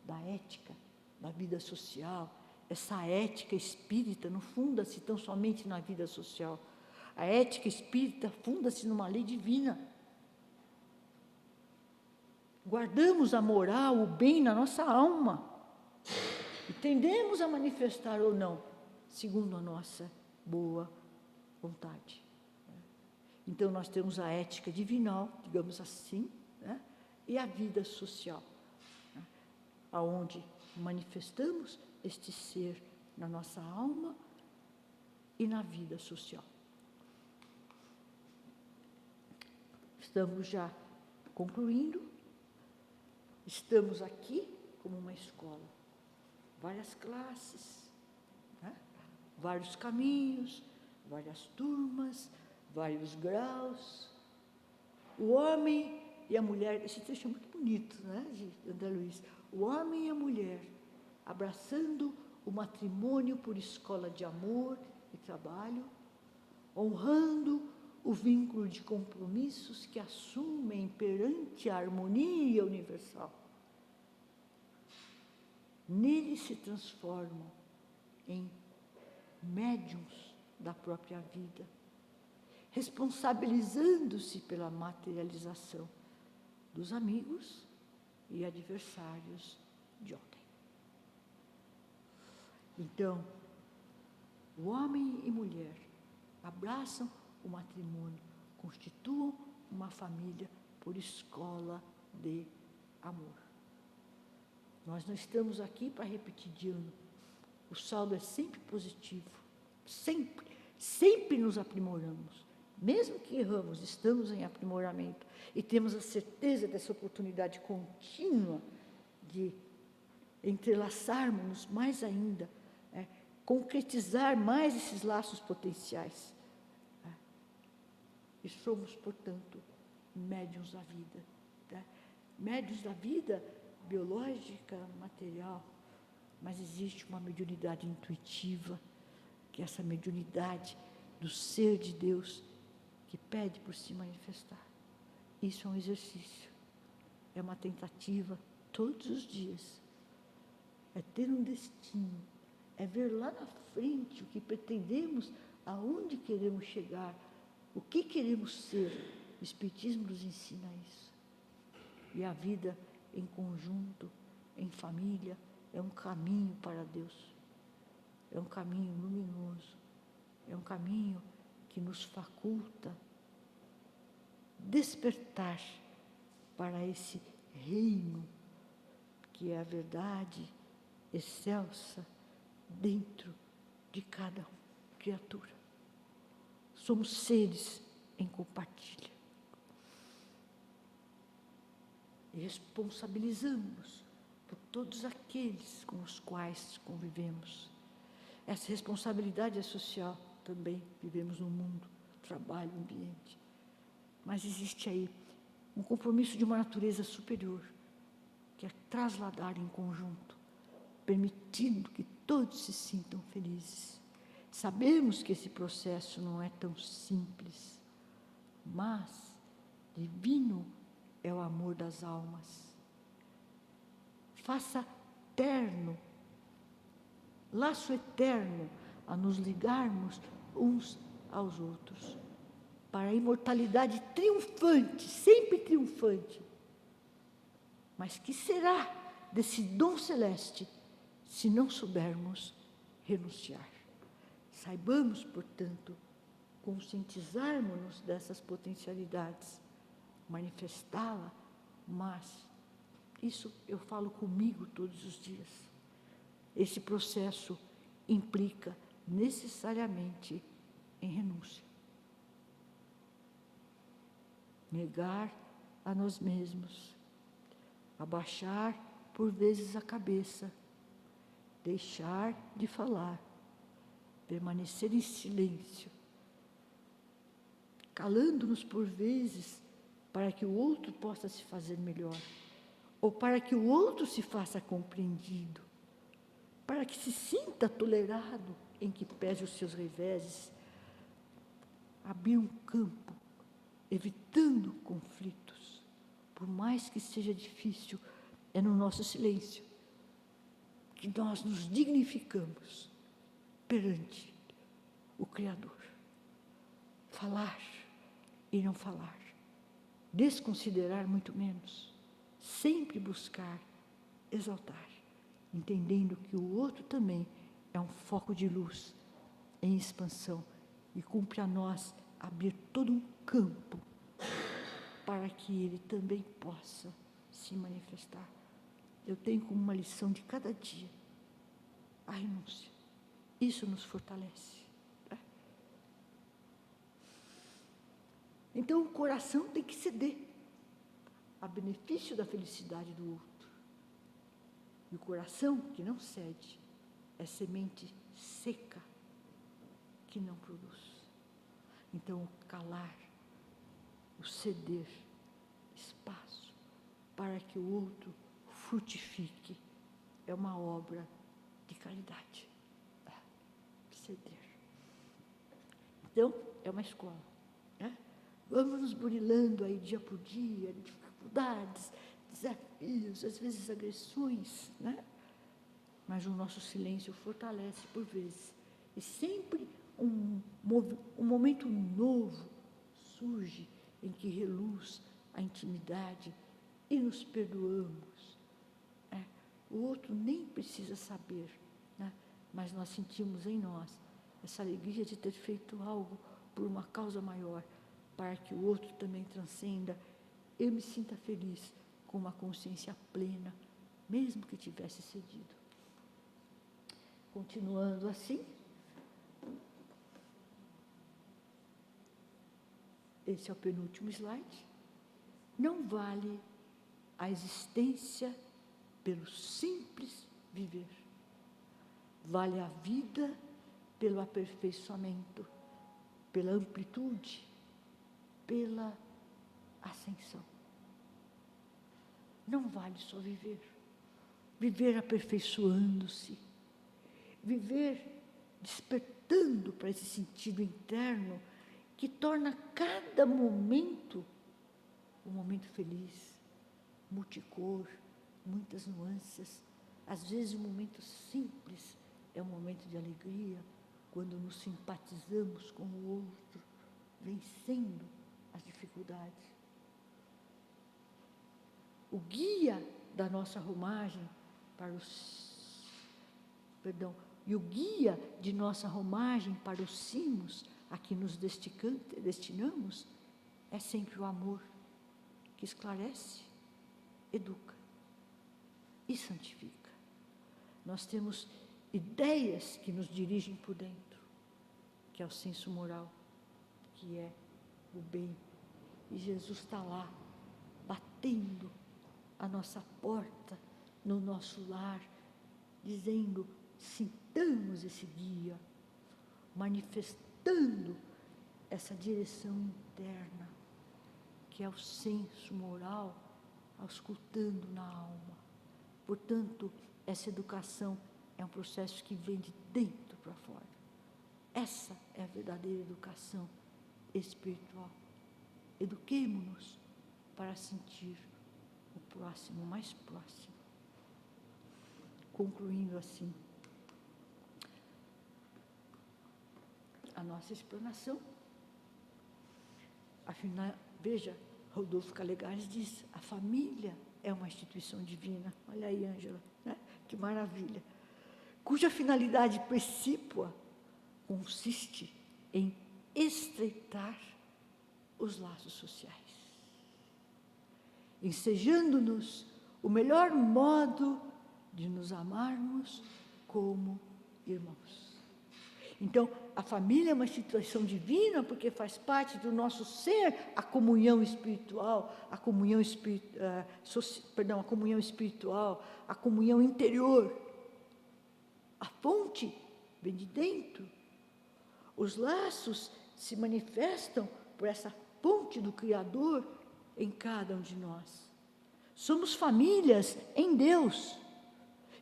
da ética, da vida social. Essa ética espírita não funda-se tão somente na vida social. A ética espírita funda-se numa lei divina. Guardamos a moral, o bem na nossa alma. E tendemos a manifestar ou não, segundo a nossa boa vontade. Então, nós temos a ética divinal, digamos assim, né? E a vida social, né? Aonde manifestamos este ser na nossa alma e na vida social. Estamos já concluindo. Estamos aqui como uma escola. Várias classes, né? Vários caminhos, várias turmas, vários graus. O homem e a mulher, esse trecho é muito bonito, né, de André Luiz. O homem e a mulher abraçando o matrimônio por escola de amor e trabalho, honrando o vínculo de compromissos que assumem perante a harmonia universal. Neles se transformam em médiuns da própria vida, responsabilizando-se pela materialização dos amigos e adversários de ontem. Então, o homem e mulher abraçam o matrimônio, constituam uma família por escola de amor. Nós não estamos aqui para repetir de ano, o saldo é sempre positivo, sempre, sempre nos aprimoramos. Mesmo que erramos, estamos em aprimoramento e temos a certeza dessa oportunidade contínua de entrelaçarmos mais ainda, concretizar mais esses laços potenciais. E somos, portanto, médiuns da vida. Médiuns da vida biológica, material, mas existe uma mediunidade intuitiva, que é essa mediunidade do ser de Deus, que pede por se manifestar. Isso é um exercício, é uma tentativa todos os dias, é ter um destino, é ver lá na frente o que pretendemos, aonde queremos chegar, o que queremos ser. O Espiritismo nos ensina isso. E a vida em conjunto, em família, é um caminho para Deus, é um caminho luminoso, é um caminho que nos faculta despertar para esse reino que é a verdade excelsa dentro de cada criatura. Somos seres em compartilha. E responsabilizamos por todos aqueles com os quais convivemos. Essa responsabilidade é social também, vivemos no mundo, trabalho, ambiente. Mas existe aí um compromisso de uma natureza superior, que é trasladar em conjunto, permitindo que todos se sintam felizes. Sabemos que esse processo não é tão simples, mas divino é o amor das almas. Faça terno, laço eterno, a nos ligarmos uns aos outros, para a imortalidade triunfante, sempre triunfante. Mas que será desse dom celeste, se não soubermos renunciar? Saibamos, portanto, conscientizarmos-nos dessas potencialidades, manifestá-la, mas isso eu falo comigo todos os dias. Esse processo implica necessariamente em renúncia. Negar a nós mesmos, abaixar por vezes a cabeça, deixar de falar, permanecer em silêncio, calando-nos por vezes para que o outro possa se fazer melhor, ou para que o outro se faça compreendido, para que se sinta tolerado em que pese os seus reveses, abrir um campo, evitando conflitos, por mais que seja difícil, é no nosso silêncio que nós nos dignificamos perante o Criador. Falar e não falar, desconsiderar muito menos, sempre buscar exaltar, entendendo que o outro também é um foco de luz em expansão e cumpre a nós abrir todo um campo para que ele também possa se manifestar. Eu tenho como uma lição de cada dia a renúncia. Isso nos fortalece. Então o coração tem que ceder a benefício da felicidade do outro. E o coração que não cede é semente seca que não produz. Então o calar, o ceder espaço para que o outro frutifique é uma obra de caridade. Ceder. Então é uma escola. Vamos nos burilando aí dia por dia, dificuldades, desafios, às vezes agressões, mas o nosso silêncio fortalece por vezes. E sempre um momento novo surge em que reluz a intimidade e nos perdoamos. O outro nem precisa saber, mas nós sentimos em nós essa alegria de ter feito algo por uma causa maior, para que o outro também transcenda. Eu me sinta feliz com uma consciência plena, mesmo que tivesse cedido. Continuando assim. Esse é o penúltimo slide. Não vale a existência pelo simples viver. Vale a vida pelo aperfeiçoamento, pela amplitude, pela ascensão. Não vale só viver. Viver aperfeiçoando-se. Viver despertando para esse sentido interno que torna cada momento um momento feliz, multicor, muitas nuances. Às vezes um momento simples é um momento de alegria, quando nos simpatizamos com o outro, vencendo as dificuldades. O guia da nossa romagem para e o guia de nossa romagem para os cimos a que nos destinamos é sempre o amor, que esclarece, educa e santifica. Nós temos ideias que nos dirigem por dentro, que é o senso moral, que é o bem. E Jesus está lá, batendo a nossa porta, no nosso lar, dizendo, sintamos esse guia, manifestando essa direção interna, que é o senso moral, auscultando na alma. Portanto, essa educação é um processo que vem de dentro para fora. Essa é a verdadeira educação espiritual. Eduquemo-nos para sentir o próximo, mais próximo. Concluindo assim a nossa explanação, afinal, veja, Rodolfo Calegares diz, a família é uma instituição divina. Olha aí, Ângela, né? Que maravilha. Cuja finalidade precípua consiste em estreitar os laços sociais, ensejando-nos o melhor modo de nos amarmos como irmãos. Então, a família é uma instituição divina porque faz parte do nosso ser a comunhão espiritual, a comunhão espiritual, a comunhão interior. A fonte vem de dentro. Os laços se manifestam por essa fonte do Criador em cada um de nós. Somos famílias em Deus.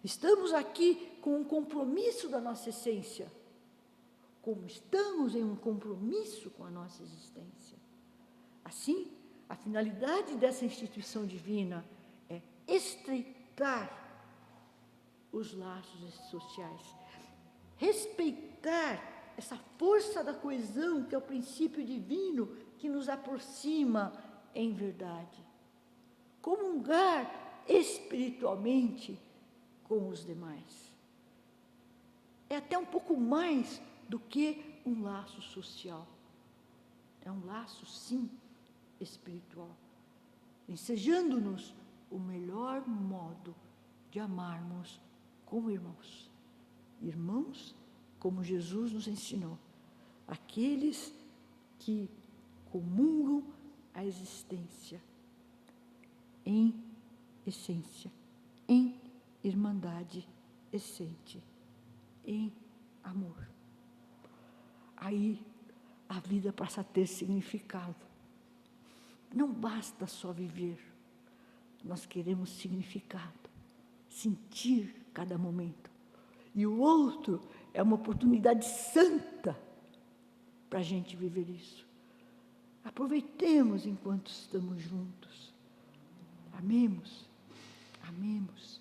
Estamos aqui com um compromisso da nossa essência, como estamos em um compromisso com a nossa existência. Assim, a finalidade dessa instituição divina é estreitar os laços sociais, respeitar essa força da coesão, que é o princípio divino que nos aproxima em verdade, comungar espiritualmente com os demais. É até um pouco mais do que um laço social. É um laço, sim, espiritual, ensejando-nos o melhor modo de amarmos como irmãos. Irmãos, como Jesus nos ensinou, aqueles que comungam a existência em essência, em irmandade essente, em amor. Aí a vida passa a ter significado. Não basta só viver, nós queremos significado, sentir cada momento. E o outro é uma oportunidade santa para a gente viver isso. Aproveitemos enquanto estamos juntos. Amemos, amemos,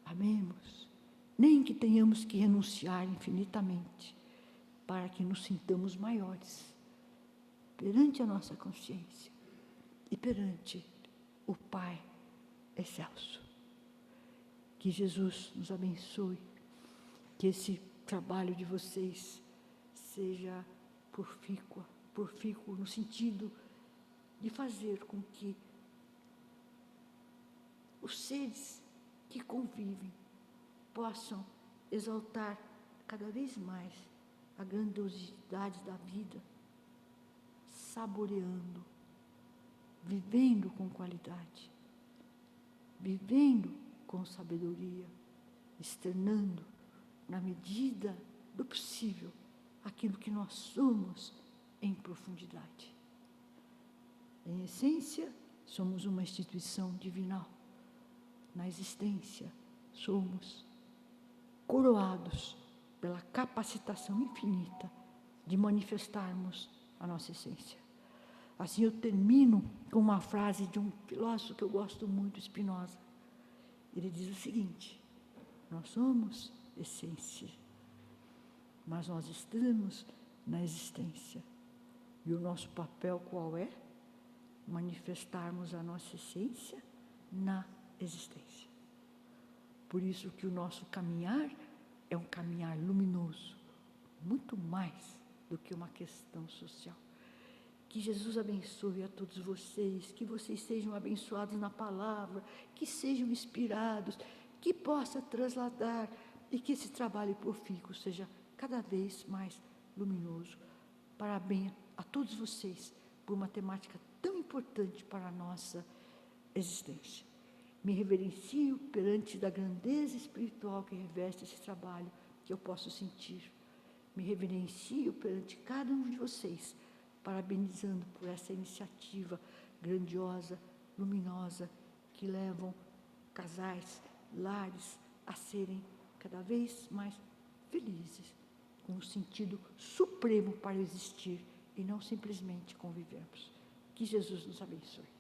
amemos. Nem que tenhamos que renunciar infinitamente, para que nos sintamos maiores perante a nossa consciência e perante o Pai excelso. Que Jesus nos abençoe, que esse trabalho de vocês seja profícuo no sentido de fazer com que os seres que convivem possam exaltar cada vez mais a grandiosidade da vida, saboreando, vivendo com qualidade, vivendo com sabedoria, externando, na medida do possível, aquilo que nós somos em profundidade. Em essência, somos uma instituição divinal. Na existência, somos coroados pela capacitação infinita de manifestarmos a nossa essência. Assim eu termino com uma frase de um filósofo que eu gosto muito, Spinoza. Ele diz o seguinte: nós somos essência, mas nós estamos na existência. E o nosso papel qual é? Manifestarmos a nossa essência na existência. Por isso que o nosso caminhar é um caminhar luminoso, muito mais do que uma questão social. Que Jesus abençoe a todos vocês, que vocês sejam abençoados na palavra, que sejam inspirados, que possa trasladar e que esse trabalho profícuo seja cada vez mais luminoso. Parabéns a todos vocês por uma temática tão importante para a nossa existência. Me reverencio perante da grandeza espiritual que reveste esse trabalho, que eu posso sentir. Me reverencio perante cada um de vocês, parabenizando por essa iniciativa grandiosa, luminosa, que levam casais, lares a serem cada vez mais felizes, com um sentido supremo para existir e não simplesmente convivermos. Que Jesus nos abençoe.